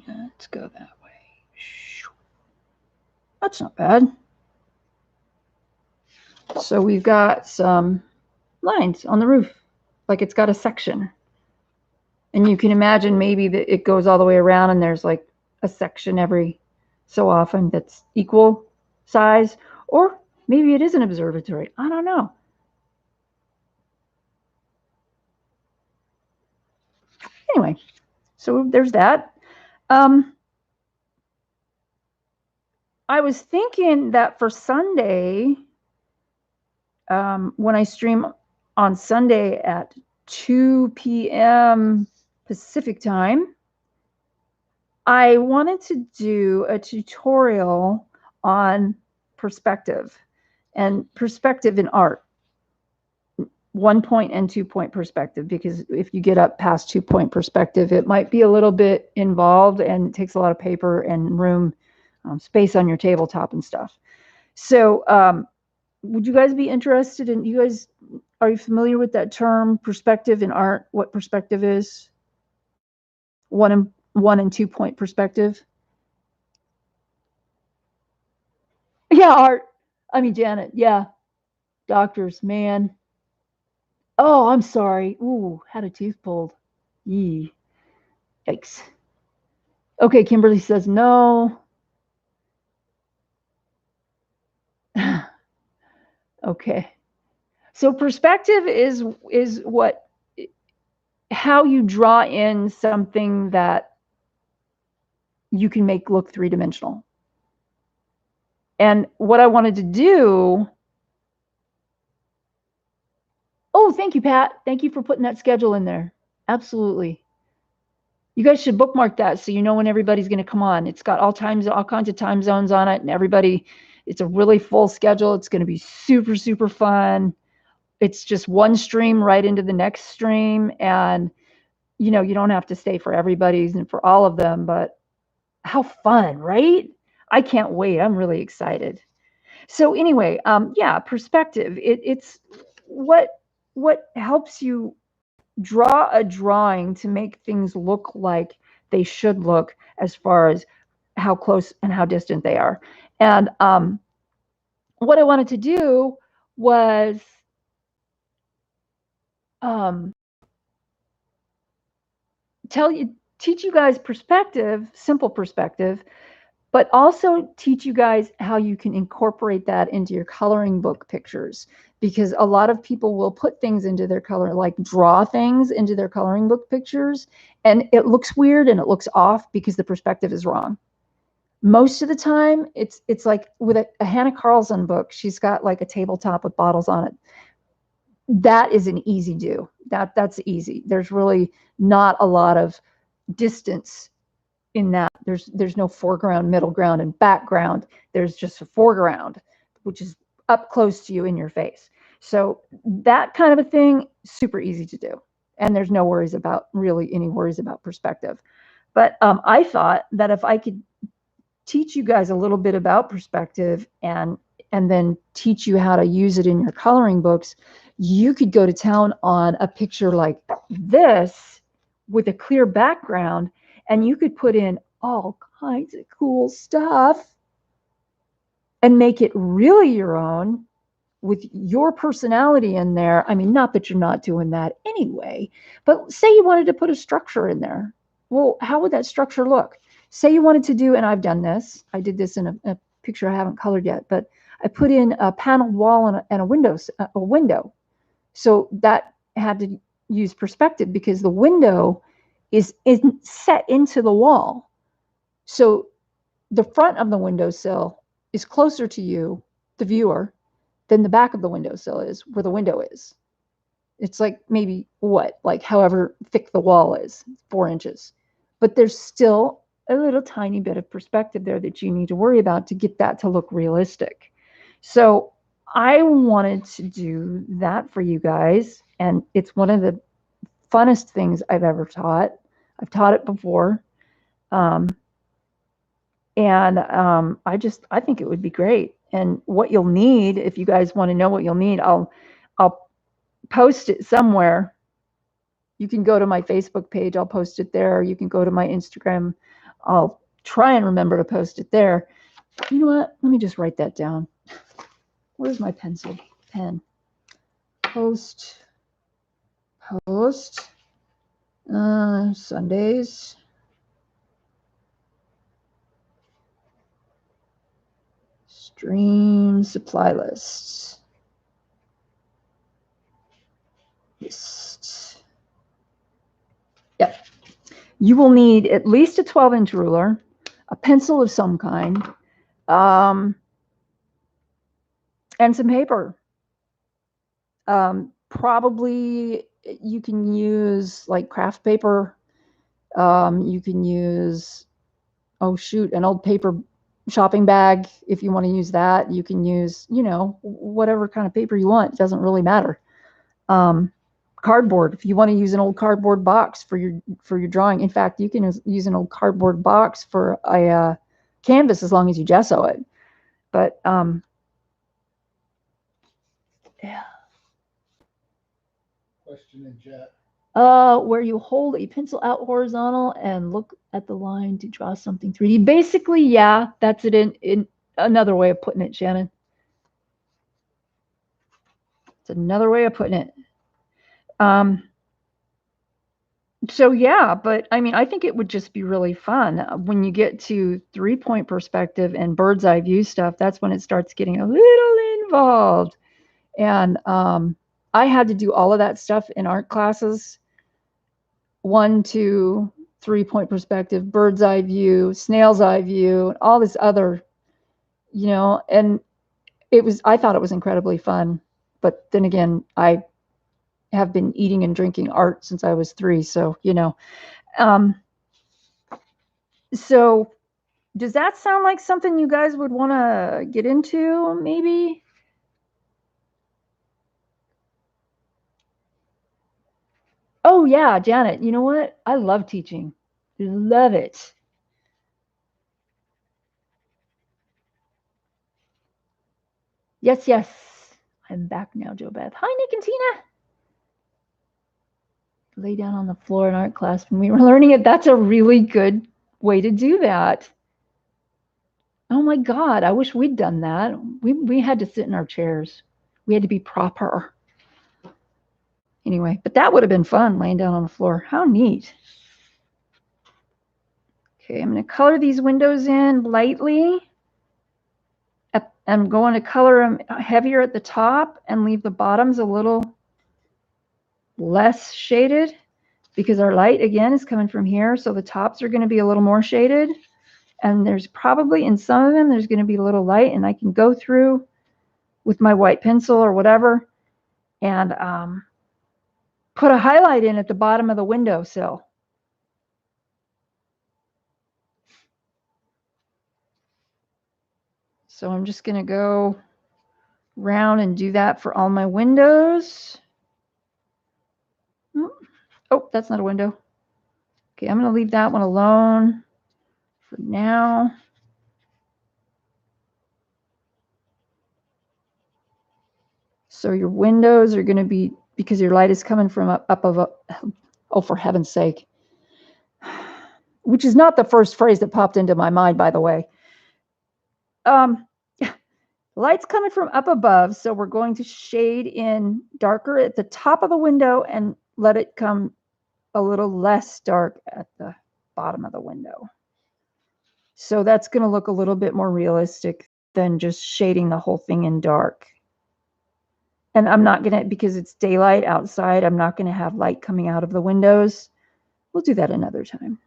Let's go that way. That's not bad. So we've got some lines on the roof, like it's got a section. And you can imagine maybe that it goes all the way around and there's like a section every so often that's equal size, or maybe it is an observatory. I don't know. Anyway, so there's that. I was thinking that for Sunday, when I stream on Sunday at 2 p.m. Pacific time, I wanted to do a tutorial on perspective and perspective in art. 1-point and 2-point perspective, because if you get up past 2-point perspective, it might be a little bit involved and it takes a lot of paper and room, space on your tabletop and stuff. So would you guys be interested in, are you familiar with that term, perspective in art? What perspective is? 1 and 2-point perspective? Yeah, art. I mean, Janet, yeah. Doctors, man. Oh, I'm sorry. Ooh, had a tooth pulled. Yee. Yikes. Okay, Kimberly says no. Okay. So perspective is what, how you draw in something that you can make look three-dimensional. And what I wanted to do, oh, thank you, Pat. Thank you for putting that schedule in there. Absolutely. You guys should bookmark that so you know when everybody's going to come on. It's got all kinds of time zones on it, and everybody, it's a really full schedule. It's going to be super, super fun. It's just one stream right into the next stream. And, you know, you don't have to stay for everybody's and for all of them, but how fun, right? I can't wait. I'm really excited. So anyway, yeah, perspective. It's what helps you draw a drawing to make things look like they should look as far as how close and how distant they are. And what I wanted to do was teach you guys perspective, simple perspective, but also teach you guys how you can incorporate that into your coloring book pictures, because a lot of people will put things into their color, like draw things into their coloring book pictures, and it looks weird and it looks off because the perspective is wrong. Most of the time, it's like with a Hannah Carlson book, she's got like a tabletop with bottles on it. That is an easy do. That's easy. There's really not a lot of distance in that. There's no foreground, middle ground, and background. There's just a foreground, which is up close to you in your face. So that kind of a thing, super easy to do. And there's no worries about, really any worries about perspective. But I thought that if I could teach you guys a little bit about perspective and then teach you how to use it in your coloring books, you could go to town on a picture like this with a clear background, and you could put in all kinds of cool stuff and make it really your own with your personality in there. I mean, not that you're not doing that anyway, but say you wanted to put a structure in there. Well, how would that structure look? Say you wanted to do, and I've done this, I did this in a picture I haven't colored yet, but I put in a paneled wall and a window. So that had to use perspective because the window is set into the wall. So the front of the windowsill is closer to you, the viewer, than the back of the windowsill is, where the window is. It's like maybe like however thick the wall is, 4 inches. But there's still a little tiny bit of perspective there that you need to worry about to get that to look realistic. So I wanted to do that for you guys. And it's one of the funnest things I've ever taught. I've taught it before. I think it would be great. And what you'll need, if you guys want to know what you'll need, I'll post it somewhere. You can go to my Facebook page. I'll post it there. You can go to my Instagram. I'll try and remember to post it there. You know what? Let me just write that down. Where's my pen? Post Sundays. Stream supply lists. Yep. You will need at least a 12-inch ruler, a pencil of some kind, and some paper. Probably you can use like craft paper. You can use oh shoot, an old paper shopping bag. If you want to use that, you can use, you know, whatever kind of paper you want. It doesn't really matter. Cardboard. If you want to use an old cardboard box for your drawing, in fact, you can use an old cardboard box for a canvas as long as you gesso it. But yeah. Question in chat. Where you hold a pencil out horizontal and look at the line to draw something 3D. Basically, yeah, that's it in another way of putting it, Shannon. It's another way of putting it. So yeah, but I mean, I think it would just be really fun when you get to 3-point perspective and bird's eye view stuff. That's when it starts getting a little involved. And I had to do all of that stuff in art classes. 1, 2, 3-point perspective, bird's eye view, snail's eye view, and all this other, you know, and I thought it was incredibly fun. But then again, I have been eating and drinking art since I was 3. So, you know, so does that sound like something you guys would want to get into, maybe? Oh, yeah, Janet, you know what? I love teaching. Love it. Yes, yes. I'm back now, Jo Beth. Hi, Nick and Tina. Lay down on the floor in art class when we were learning it. That's a really good way to do that. Oh my God, I wish we'd done that. We had to sit in our chairs. We had to be proper. Anyway, but that would have been fun, laying down on the floor. How neat. Okay, I'm going to color these windows in lightly. I'm going to color them heavier at the top and leave the bottoms a little less shaded because our light, again, is coming from here. So the tops are going to be a little more shaded. And there's probably, in some of them, there's going to be a little light. And I can go through with my white pencil or whatever and put a highlight in at the bottom of the windowsill. So I'm just going to go round and do that for all my windows. Oh, that's not a window. Okay, I'm going to leave that one alone for now. So your windows are going to be, because your light is coming from up above, oh, for heaven's sake. Which is not the first phrase that popped into my mind, by the way. Light's coming from up above, so we're going to shade in darker at the top of the window and let it come a little less dark at the bottom of the window. So that's going to look a little bit more realistic than just shading the whole thing in dark. And I'm not going to, because it's daylight outside, I'm not going to have light coming out of the windows. We'll do that another time.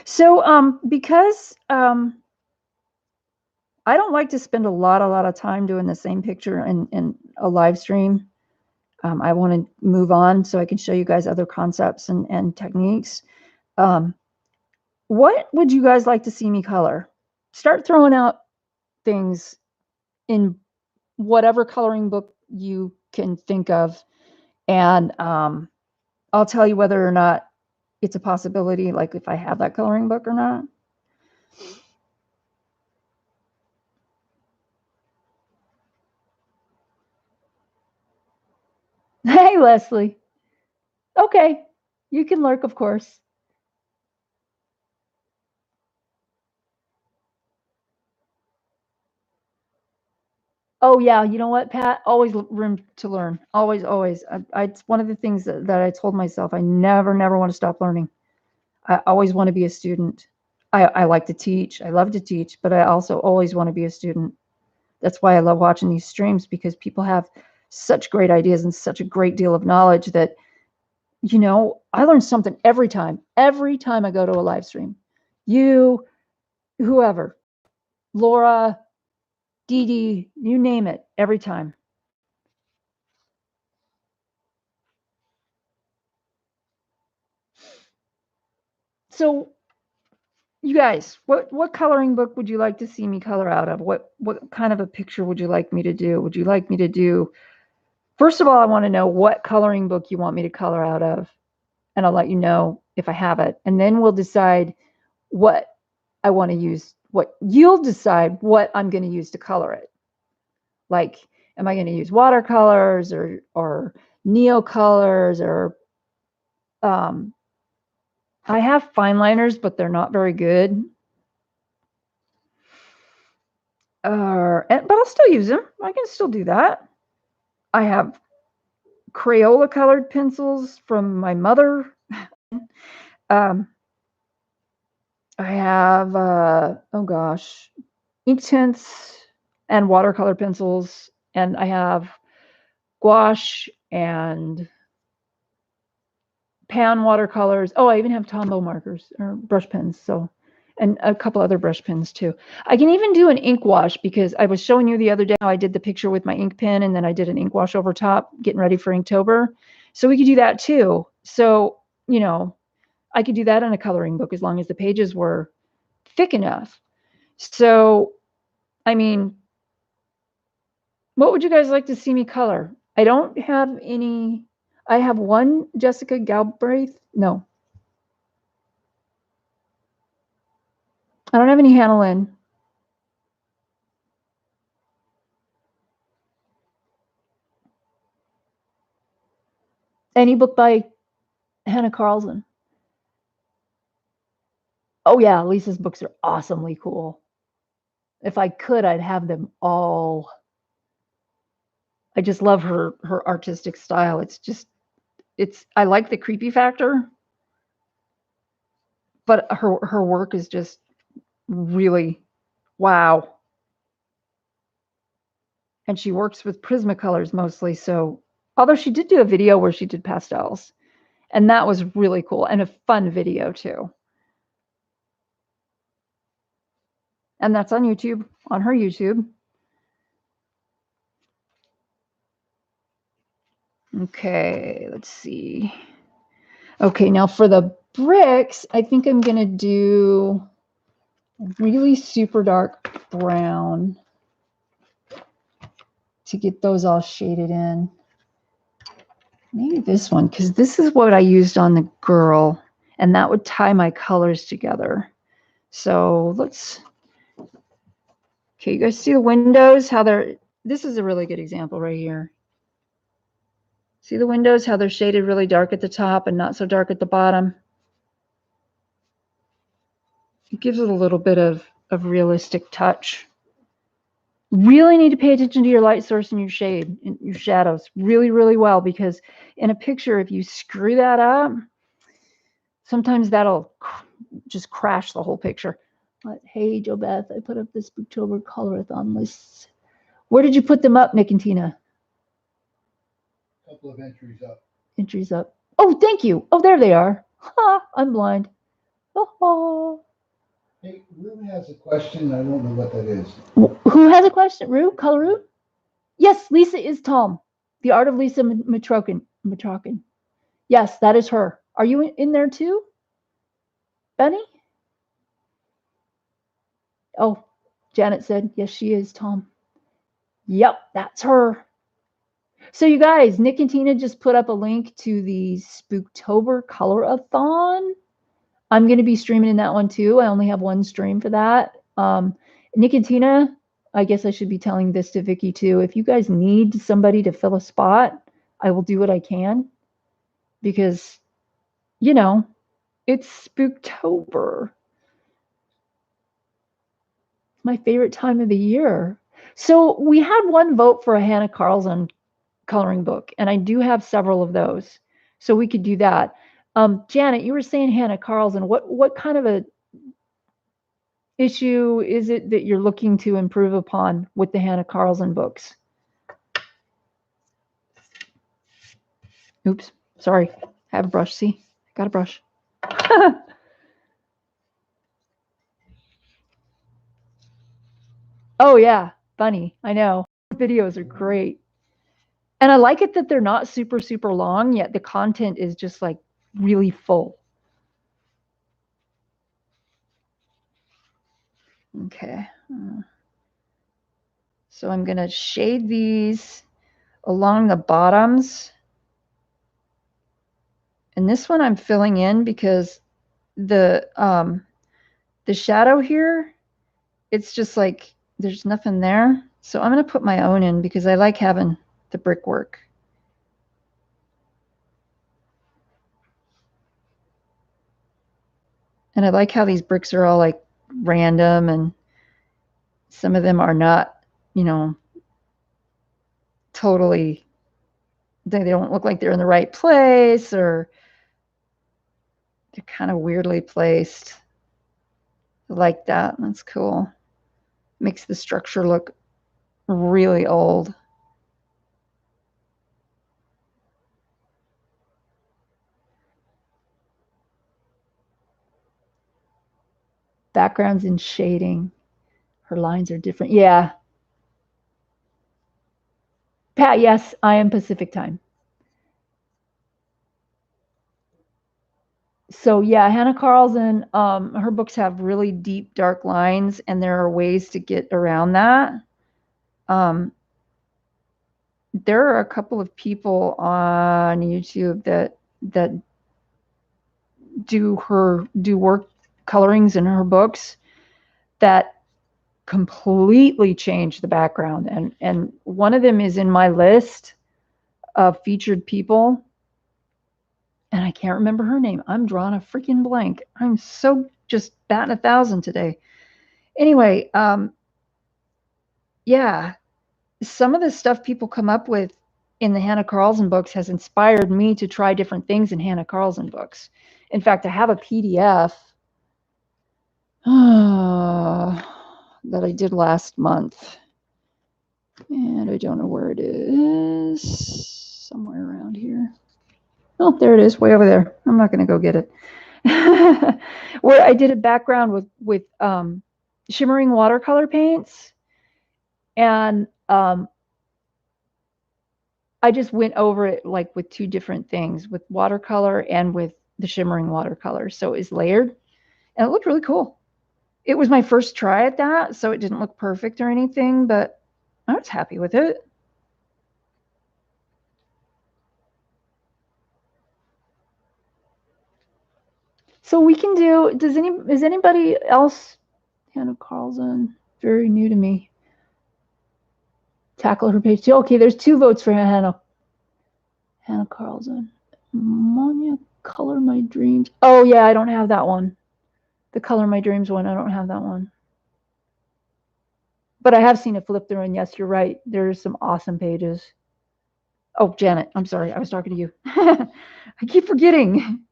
So because I don't like to spend a lot of time doing the same picture in a live stream. I want to move on so I can show you guys other concepts and techniques. What would you guys like to see me color? Start throwing out things in whatever coloring book you can think of. And I'll tell you whether or not it's a possibility, like if I have that coloring book or not. Hey, Leslie. Okay, you can lurk, of course. Oh yeah, you know what, Pat? Always room to learn. Always, always. It's one of the things that I told myself. I never want to stop learning. I always want to be a student. I like to teach. I love to teach, but I also always want to be a student. That's why I love watching these streams, because people have such great ideas and such a great deal of knowledge that, you know, I learn something every time I go to a live stream. You, whoever, Laura, Dee Dee, you name it, every time. So you guys, what coloring book would you like to see me color out of? What kind of a picture would you like me to do? Would you like me to do? First of all, I want to know what coloring book you want me to color out of, and I'll let you know if I have it. And then we'll decide what I want to use. What you'll decide what I'm going to use to color it. Like, am I going to use watercolors or neo colors or I have fine liners, but they're not very good. But I'll still use them. I can still do that. I have Crayola colored pencils from my mother. I have, oh gosh, ink tints and watercolor pencils. And I have gouache and pan watercolors. Oh, I even have Tombow markers or brush pens. So, and a couple other brush pens too. I can even do an ink wash because I was showing you the other day how I did the picture with my ink pen and then I did an ink wash over top, getting ready for Inktober. So we could do that too. So, you know, I could do that in a coloring book as long as the pages were thick enough. So, I mean, what would you guys like to see me color? I don't have any. I have one Jessica Galbraith. No, I don't have any Hannah Lynn. Any book by Hannah Carlson. Oh yeah, Lisa's books are awesomely cool. If I could, I'd have them all. I just love her artistic style. I like the creepy factor, but her work is just really wow. And she works with Prismacolors mostly. So, although she did do a video where she did pastels, and that was really cool and a fun video too. And that's on YouTube, on her YouTube. Okay, let's see. Okay, now for the bricks, I think I'm going to do really super dark brown to get those all shaded in. Maybe this one, because this is what I used on the girl, and that would tie my colors together. So let's, okay, you guys see the windows, how they're, this is a really good example right here. See the windows, how they're shaded really dark at the top and not so dark at the bottom? It gives it a little bit of realistic touch. Really need to pay attention to your light source and your shade, and your shadows really, really well, because in a picture, if you screw that up, sometimes that'll just crash the whole picture. But hey, Jo Beth, I put up this Spooktober colorathon lists. Where did you put them up, Nick and Tina? A couple of entries up. Entries up. Oh, thank you. Oh, there they are. Ha, I'm blind. Oh. Hey, Rue has a question. I don't know what that is. Who has a question? Rue? Color Rue? Yes, Lisa is Tom. The Art of Lisa Matrokin. Yes, that is her. Are you in there too, Benny? Oh, Janet said, yes, she is Tom. Yep, that's her. So you guys, Nick and Tina just put up a link to the Spooktober Colorathon. I'm going to be streaming in that one too. I only have one stream for that. Nick and Tina, I guess I should be telling this to Vicky too. If you guys need somebody to fill a spot, I will do what I can, because, you know, it's Spooktober. My favorite time of the year. So we had one vote for a Hannah Carlson coloring book, and I do have several of those. So we could do that. Janet, you were saying Hannah Carlson. What kind of a issue is it that you're looking to improve upon with the Hannah Carlson books? Oops, sorry. I have a brush. See, I got a brush. Oh yeah, funny. I know. Videos are great. And I like it that they're not super, super long, yet the content is just like really full. Okay. So I'm going to shade these along the bottoms. And this one I'm filling in because the shadow here, it's just like there's nothing there. So I'm going to put my own in because I like having the brickwork. And I like how these bricks are all like random, and some of them are not, you know, totally, they don't look like they're in the right place, or they're kind of weirdly placed. I like that. That's cool. Makes the structure look really old. Backgrounds and shading. Her lines are different. Yeah. Pat, yes, I am Pacific time. So yeah, Hannah Carlson, her books have really deep, dark lines, and there are ways to get around that. There are a couple of people on YouTube that do work colorings in her books that completely change the background, and one of them is in my list of featured people, and I can't remember her name. I'm drawing a freaking blank. I'm so just batting 1,000 today. Anyway, yeah, some of the stuff people come up with in the Hannah Carlson books has inspired me to try different things in Hannah Carlson books. In fact, I have a PDF that I did last month, and I don't know where it is. Somewhere around here. Oh, there it is, way over there. I'm not going to go get it. Where I did a background with shimmering watercolor paints, and I just went over it like with two different things, with watercolor and with the shimmering watercolor. So it was layered, and it looked really cool. It was my first try at that, so it didn't look perfect or anything, but I was happy with it. So we can do, is anybody else, Hannah Carlson, very new to me, tackle her page 2? Okay, there's 2 votes for Hannah Carlson. Monia, Color My Dreams. Oh yeah, I don't have that one. The Color My Dreams one, I don't have that one. But I have seen it flip through, and yes, you're right. There's some awesome pages. Oh, Janet, I'm sorry. I was talking to you. I keep forgetting.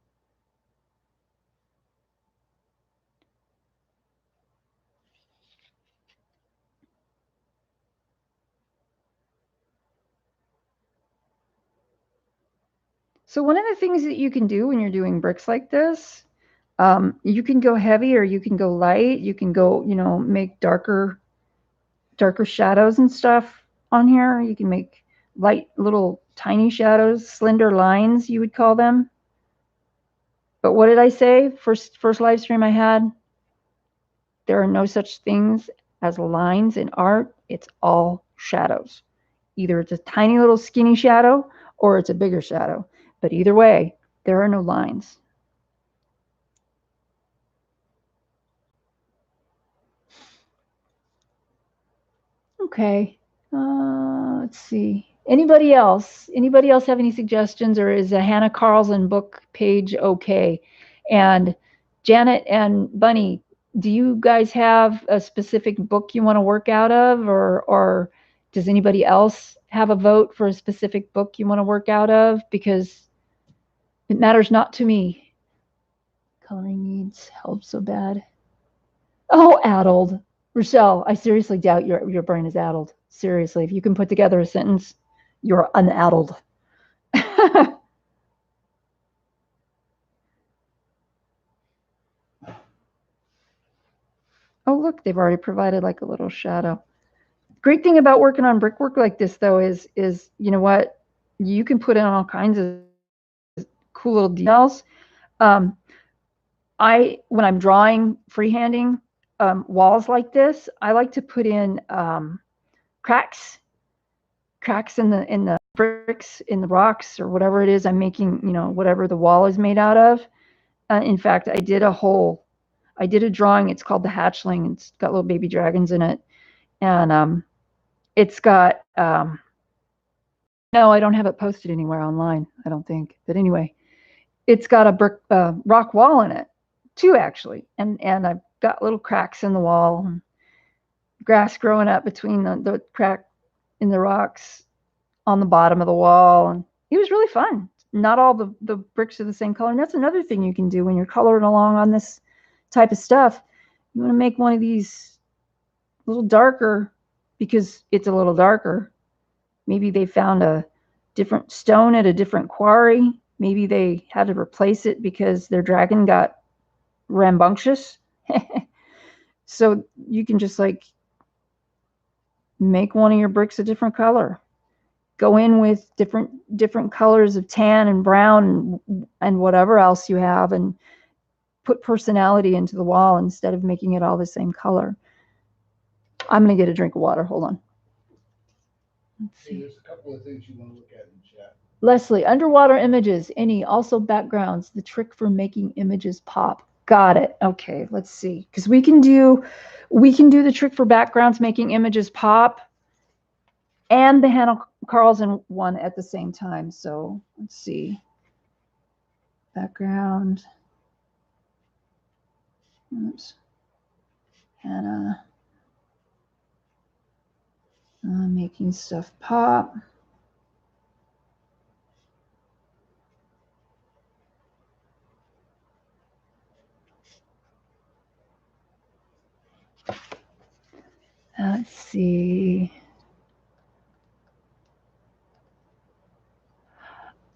So one of the things that you can do when you're doing bricks like this, you can go heavy or you can go light. You can go, make darker shadows and stuff on here. You can make light little tiny shadows, slender lines, you would call them. But what did I say? First live stream I had, there are no such things as lines in art. It's all shadows. Either it's a tiny little skinny shadow or it's a bigger shadow. But either way, there are no lines. Okay. Let's see. Anybody else? Anybody else have any suggestions, or is a Hannah Carlson book page okay? And Janet and Bunny, do you guys have a specific book you want to work out of, or does anybody else have a vote for a specific book you want to work out of? Because it matters not to me. Coloring needs help so bad. Oh, addled. Rochelle, I seriously doubt your brain is addled. Seriously, if you can put together a sentence, you're unaddled. Oh, look, they've already provided like a little shadow. Great thing about working on brickwork like this, though, is you know what? You can put in all kinds of cool little details. When I'm drawing freehanding, walls like this, I like to put in cracks in the bricks, in the rocks, or whatever it is I'm making, whatever the wall is made out of. In fact, I did a drawing. It's called the Hatchling. It's got little baby dragons in it. And it's got, no, I don't have it posted anywhere online, I don't think. But anyway, it's got a rock wall in it, too, actually. And I've got little cracks in the wall, and grass growing up between the crack in the rocks on the bottom of the wall. And it was really fun. Not all the bricks are the same color. And that's another thing you can do when you're coloring along on this type of stuff. You want to make one of these a little darker because it's a little darker. Maybe they found a different stone at a different quarry. Maybe they had to replace it because their dragon got rambunctious. So you can just like make one of your bricks a different color. Go in with different colors of tan and brown and whatever else you have, and put personality into the wall instead of making it all the same color. I'm going to get a drink of water. Hold on. Let's see. Hey, there's a couple of things you want to look at in chat. Leslie, underwater images, any, also backgrounds, the trick for making images pop. Got it. Okay, let's see. Because we can do the trick for backgrounds, making images pop, and the Hannah Carlson one at the same time. So let's see. Background. Oops. Hannah. Making stuff pop. Let's see.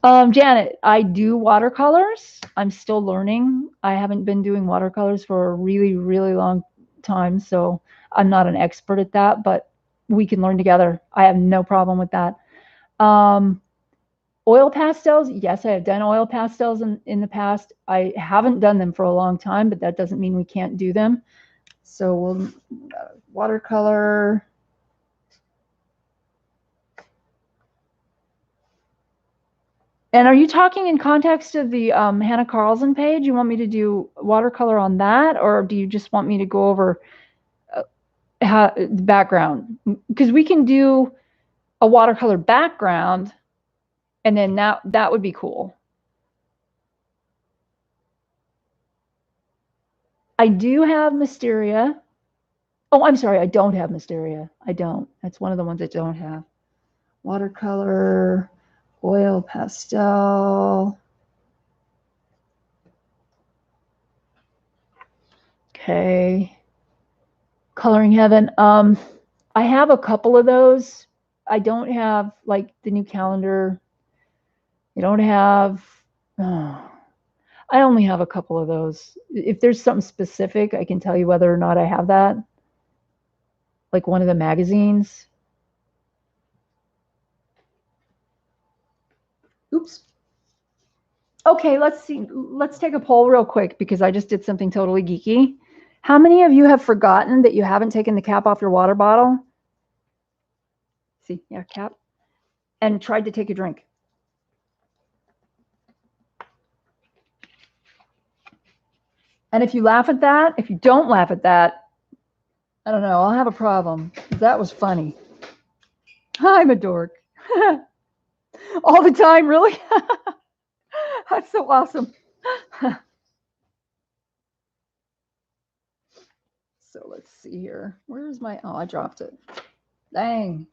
Janet, I do watercolors. I'm still learning. I haven't been doing watercolors for a really, really long time, so I'm not an expert at that, but we can learn together. I have no problem with that. Oil pastels, yes, I have done oil pastels in the past. I haven't done them for a long time, but that doesn't mean we can't do them. So we'll watercolor. And are you talking in context of the Hannah Carlson page? You want me to do watercolor on that, or do you just want me to go over the background? Because we can do a watercolor background, and then that would be cool. I do have Mysteria. Oh, I'm sorry, I don't have Mysteria. I don't. That's one of the ones I don't have. Watercolor, oil pastel. Okay. Coloring Heaven. I have a couple of those. I don't have like the new calendar. I don't have. I only have a couple of those. If there's something specific, I can tell you whether or not I have that. Like one of the magazines. Oops. Okay, let's see. Let's take a poll real quick because I just did something totally geeky. How many of you have forgotten that you haven't taken the cap off your water bottle? See, yeah, cap. And tried to take a drink? And if you laugh at that, if you don't laugh at that, I don't know, I'll have a problem. That was funny. I'm a dork. All the time, really? That's so awesome. So let's see here. Where's my, oh, I dropped it. Dang.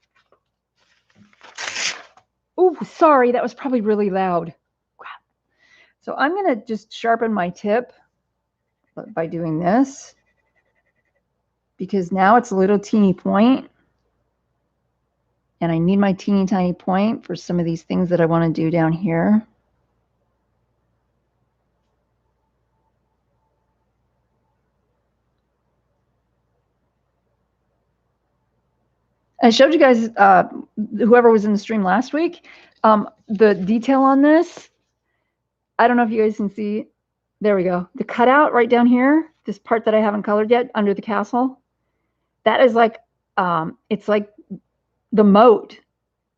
Oh, sorry, that was probably really loud. Crap. So I'm going to just sharpen my tip by doing this, because now it's a little teeny point, and I need my teeny tiny point for some of these things that I want to do down here. I showed you guys, whoever was in the stream last week, the detail on this. I don't know if you guys can see. There we go. The cutout right down here, this part that I haven't colored yet under the castle, that is like, it's like the moat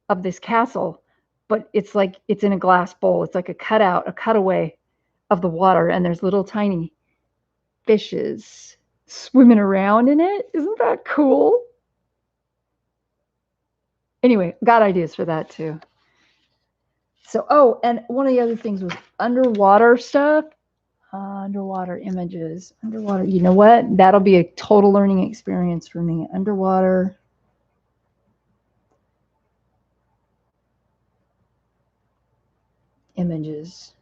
of this castle, but it's like it's in a glass bowl. It's like a cutout, a cutaway of the water, and there's little tiny fishes swimming around in it. Isn't that cool? Anyway, got ideas for that too. So, oh, and one of the other things was underwater stuff. Underwater images. Underwater. You know what? That'll be a total learning experience for me. Underwater. Images.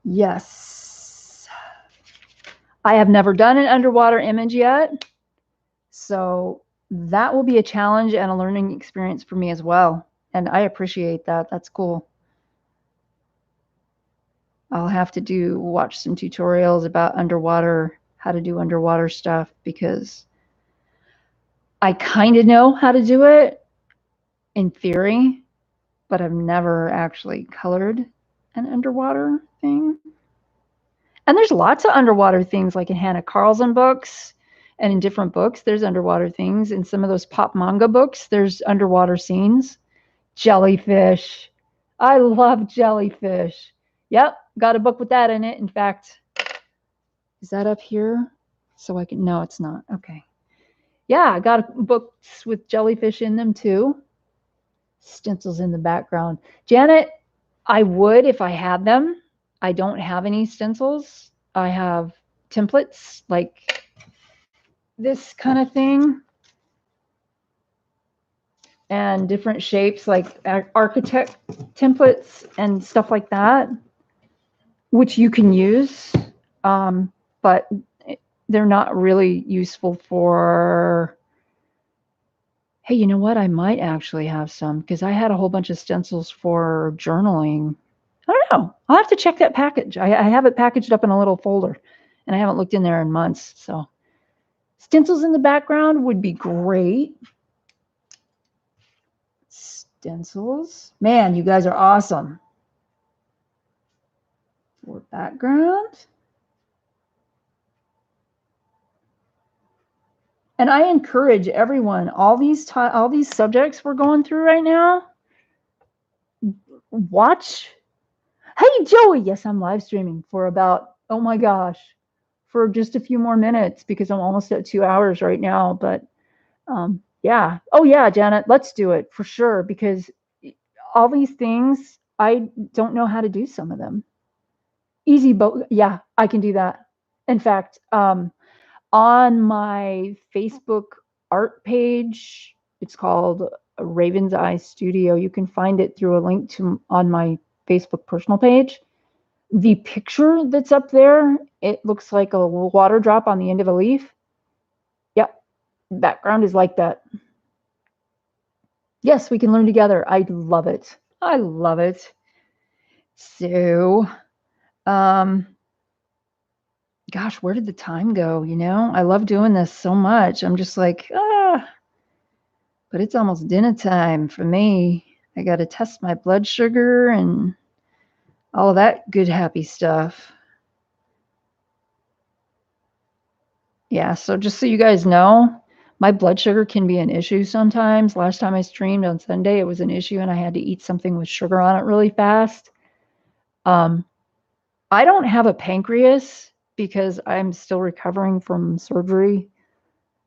Yes. I have never done an underwater image yet. So that will be a challenge and a learning experience for me as well. And I appreciate that. That's cool. I'll have to watch some tutorials about underwater, how to do underwater stuff, because I kind of know how to do it in theory, but I've never actually colored an underwater thing. And there's lots of underwater things, like in Hannah Carlson books and in different books, there's underwater things. In some of those pop manga books, there's underwater scenes. Jellyfish. I love jellyfish. Yep, got a book with that in it. In fact, is that up here? So I can, no, it's not. Okay. Yeah, I got books with jellyfish in them too. Stencils in the background. Janet, I would if I had them. I don't have any stencils. I have templates like this kind of thing and different shapes like architect templates and stuff like that, which you can use, but they're not really useful for, hey, you know what? I might actually have some because I had a whole bunch of stencils for journaling. I don't know. I'll have to check that package. I have it packaged up in a little folder and I haven't looked in there in months. So stencils in the background would be great. Stencils. Man, you guys are awesome. For background. And I encourage everyone, all these subjects we're going through right now, watch. Hey, Joey. Yes, I'm live streaming for about, oh my gosh, for just a few more minutes because I'm almost at 2 hours right now. But yeah. Oh, yeah, Janet, let's do it for sure because all these things, I don't know how to do some of them. Easy, but yeah, I can do that. In fact, on my Facebook art page, it's called Raven's Eye Studio. You can find it through a link to on my Facebook personal page. The picture that's up there, it looks like a water drop on the end of a leaf. Yep, background is like that. Yes, we can learn together. I love it. I love it. So, gosh, where did the time go? You know, I love doing this so much. I'm just like, but it's almost dinner time for me. I got to test my blood sugar and all of that good, happy stuff. Yeah, so just so you guys know, my blood sugar can be an issue sometimes. Last time I streamed on Sunday, it was an issue and I had to eat something with sugar on it really fast. I don't have a pancreas because I'm still recovering from surgery.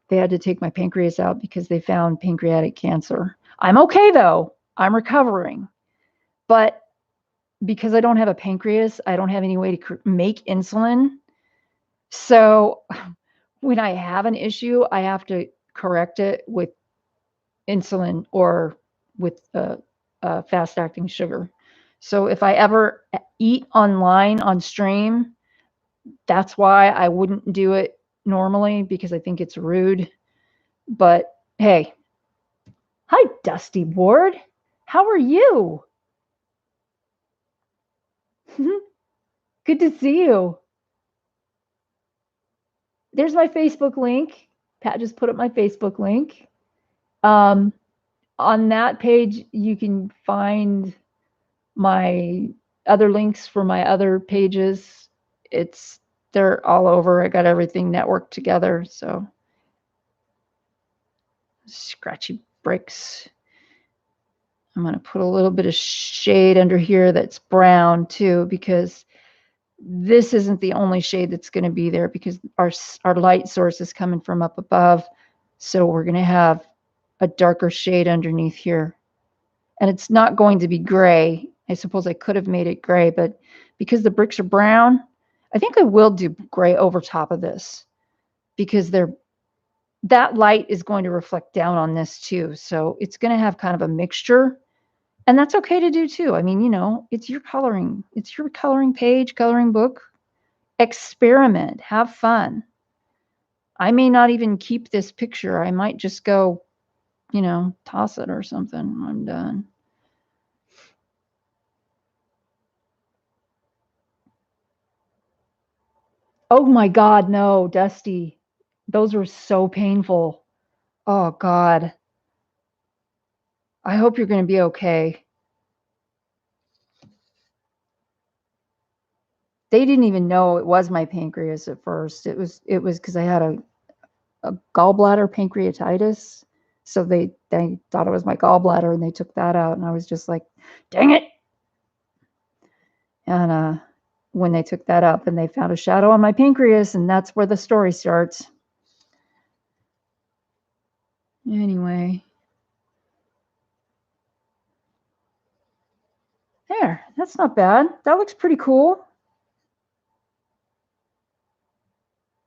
They had to take my pancreas out because they found pancreatic cancer. I'm okay though. I'm recovering. But because I don't have a pancreas, I don't have any way to make insulin. So when I have an issue, I have to correct it with insulin or with fast acting sugar. So if I ever eat online on stream, that's why I wouldn't do it normally because I think it's rude. But hey, hi, Dusty Ward. How are you? Good to see you. There's my Facebook link. Pat just put up my Facebook link. On that page, you can find my other links for my other pages they're all over. I got everything networked together. So scratchy bricks. I'm going to put a little bit of shade under here that's brown too, because this isn't the only shade that's going to be there, because our light source is coming from up above. So we're going to have a darker shade underneath here. And it's not going to be gray. I suppose I could have made it gray, but because the bricks are brown, I think I will do gray over top of this, because that light is going to reflect down on this too. So it's going to have kind of a mixture. And that's okay to do too. I mean, it's your coloring. It's your coloring page, coloring book. Experiment. Have fun. I may not even keep this picture. I might just go, toss it or something. I'm done. Oh my God, no, Dusty. Those were so painful. Oh God. I hope you're going to be okay. They didn't even know it was my pancreas at first. It was because I had a gallbladder pancreatitis. So they thought it was my gallbladder, and they took that out, and I was just like, dang it. And when they took that out, then they found a shadow on my pancreas, and that's where the story starts. Anyway. There, that's not bad. That looks pretty cool.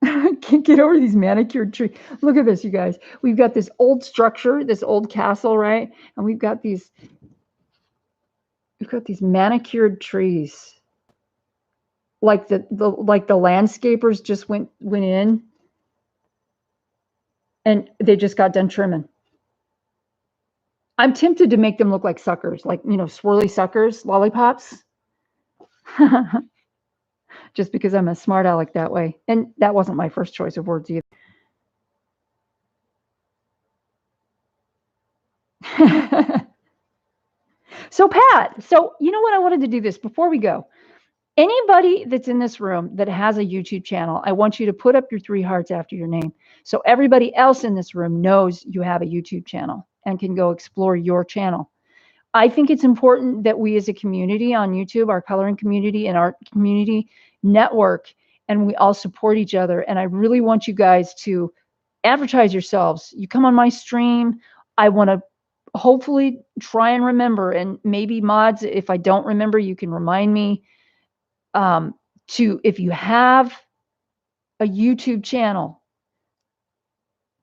I can't get over these manicured trees. Look at this, you guys. We've got this old structure, this old castle, right? And we've got these manicured trees. Like the landscapers just went in and they just got done trimming. I'm tempted to make them look like suckers, like, swirly suckers, lollipops. Just because I'm a smart aleck that way. And that wasn't my first choice of words either. So Pat, you know what, I wanted to do this before we go. Anybody that's in this room that has a YouTube channel, I want you to put up your 3 hearts after your name. So everybody else in this room knows you have a YouTube channel and can go explore your channel. I think it's important that we as a community on YouTube, our coloring community and art community, network, and we all support each other. And I really want you guys to advertise yourselves. You come on my stream. I want to hopefully try and remember, and maybe mods, if I don't remember, you can remind me, if you have a YouTube channel,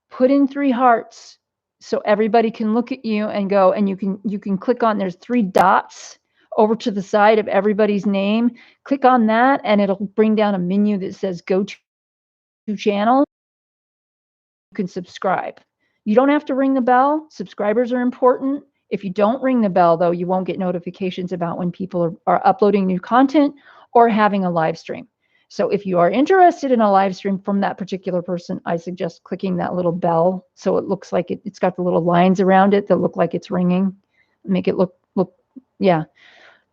put in 3 hearts so everybody can look at you and go, and you can click on, there's 3 dots over to the side of everybody's name. Click on that and it'll bring down a menu that says go to channel. You can subscribe. You don't have to ring the bell. Subscribers are important. If you don't ring the bell, though, you won't get notifications about when people are uploading new content or having a live stream. So if you are interested in a live stream from that particular person, I suggest clicking that little bell so it looks like it's got the little lines around it that look like it's ringing. Make it look, yeah.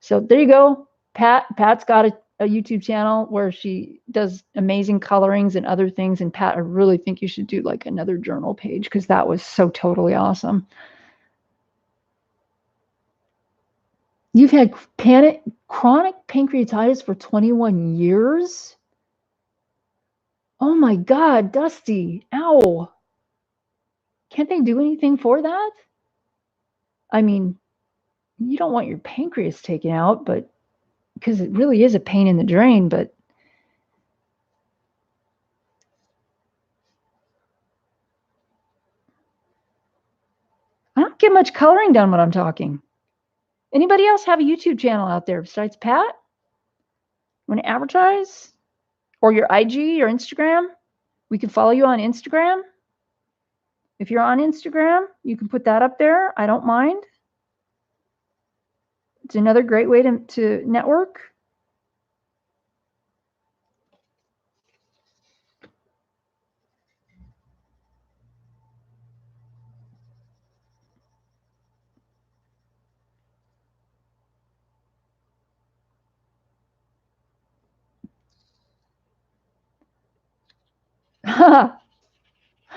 So there you go. Pat's got a YouTube channel where she does amazing colorings and other things. And Pat, I really think you should do like another journal page, because that was so totally awesome. You've had chronic pancreatitis for 21 years? Oh my God, Dusty. Ow. Can't they do anything for that? I mean, you don't want your pancreas taken out, but because it really is a pain in the drain, but I don't get much coloring done when I'm talking. Anybody else have a YouTube channel out there besides Pat? Want to advertise? Or your IG or Instagram? We can follow you on Instagram. If you're on Instagram, you can put that up there. I don't mind. It's another great way to network.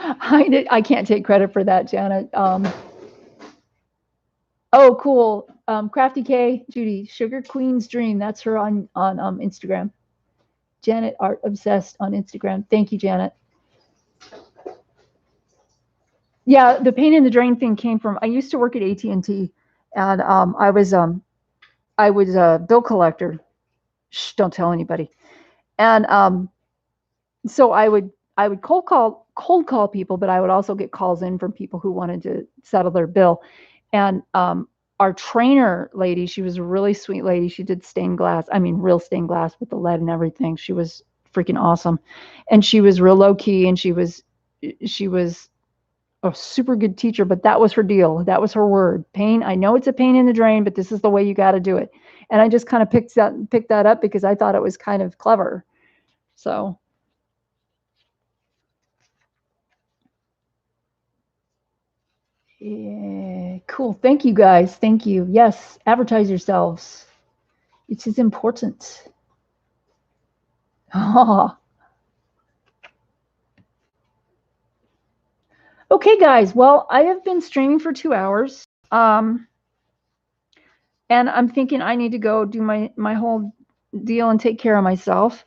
I can't take credit for that, Janet. Oh, cool. Crafty K, Judy, Sugar Queen's Dream. That's her on Instagram. Janet Art Obsessed on Instagram. Thank you, Janet. Yeah, the pain in the drain thing came from, I used to work at AT&T, and I was a bill collector. Shh, don't tell anybody. And so I would cold call people, but I would also get calls in from people who wanted to settle their bill. And our trainer lady, she was a really sweet lady. She did stained glass. I mean, real stained glass with the lead and everything. She was freaking awesome, and she was real low key, and she was a super good teacher. But that was her deal. That was her word. Pain. I know it's a pain in the drain, but this is the way you got to do it. And I just kind of picked that up because I thought it was kind of clever. So. Yeah, cool. Thank you guys. Thank you. Yes, advertise yourselves. It is important. Okay, guys. Well, I have been streaming for 2 hours. And I'm thinking I need to go do my whole deal and take care of myself.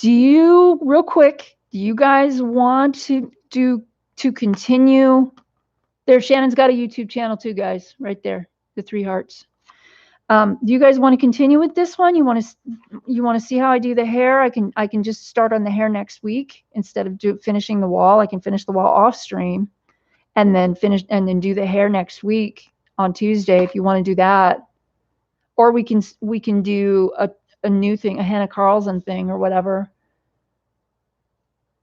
Real quick, do you guys want to continue? There, Shannon's got a YouTube channel too, guys, right there, the 3 hearts. Do you guys want to continue with this one? You want to see how I do the hair? I can just start on the hair next week instead of finishing the wall. I can finish the wall off stream, and then do the hair next week on Tuesday if you want to do that. Or we can do a new thing, a Hannah Carlson thing or whatever.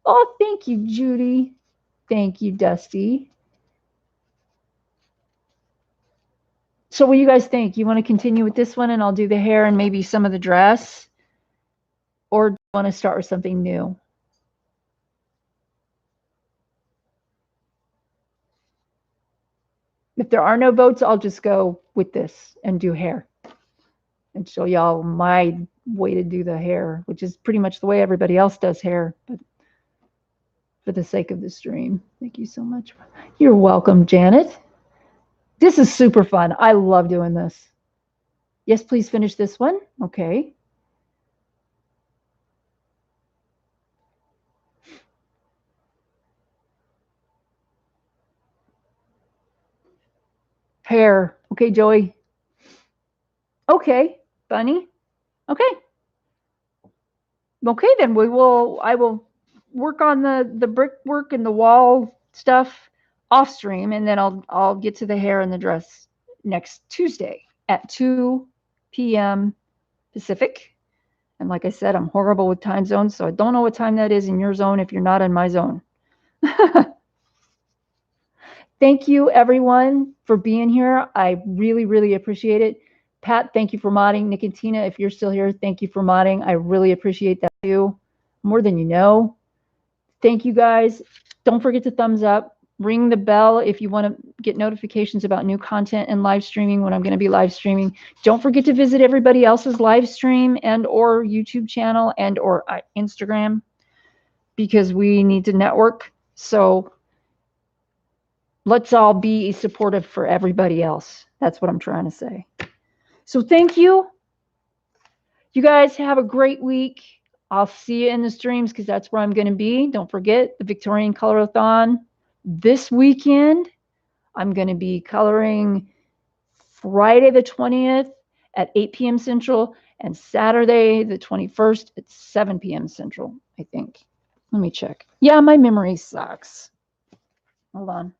Oh, thank you, Judy. Thank you, Dusty. So what do you guys think? You want to continue with this one and I'll do the hair and maybe some of the dress? Or do you want to start with something new? If there are no votes, I'll just go with this and do hair and show y'all my way to do the hair, which is pretty much the way everybody else does hair, but for the sake of the stream. Thank you so much. You're welcome, Janet. This is super fun. I love doing this. Yes, please finish this one. Okay. Hair. Okay, Joey. Okay, Bunny. Okay. Okay, then I will work on the brickwork and the wall stuff off stream, and then I'll get to the hair and the dress next Tuesday at 2 p.m. Pacific. And like I said, I'm horrible with time zones, so I don't know what time that is in your zone if you're not in my zone. Thank you, everyone, for being here. I really, really appreciate it. Pat, thank you for modding. Nick and Tina, if you're still here, thank you for modding. I really appreciate that too, more than you know. Thank you, guys. Don't forget to thumbs up. Ring the bell if you want to get notifications about new content and live streaming when I'm going to be live streaming. Don't forget to visit everybody else's live stream and or YouTube channel and or Instagram, because we need to network. So let's all be supportive for everybody else. That's what I'm trying to say. So thank you. You guys have a great week. I'll see you in the streams because that's where I'm going to be. Don't forget the Victorian Colorathon this weekend. I'm going to be coloring Friday the 20th at 8 p.m. Central and Saturday the 21st at 7 p.m. Central, I think. Let me check. Yeah, my memory sucks. Hold on.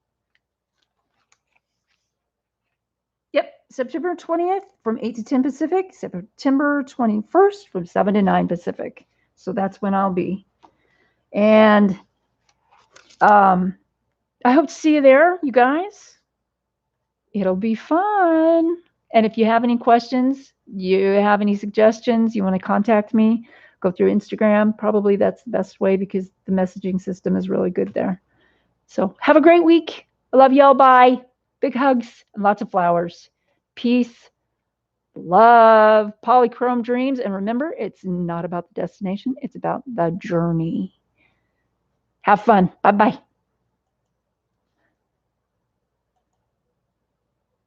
Yep, September 20th from 8 to 10 Pacific, September 21st from 7 to 9 Pacific. So that's when I'll be. And I hope to see you there, you guys. It'll be fun. And if you have any questions, you have any suggestions, you want to contact me, go through Instagram. Probably that's the best way because the messaging system is really good there. So have a great week. I love y'all. Bye. Big hugs and lots of flowers. Peace, love, polychrome dreams. And remember, it's not about the destination. It's about the journey. Have fun. Bye bye.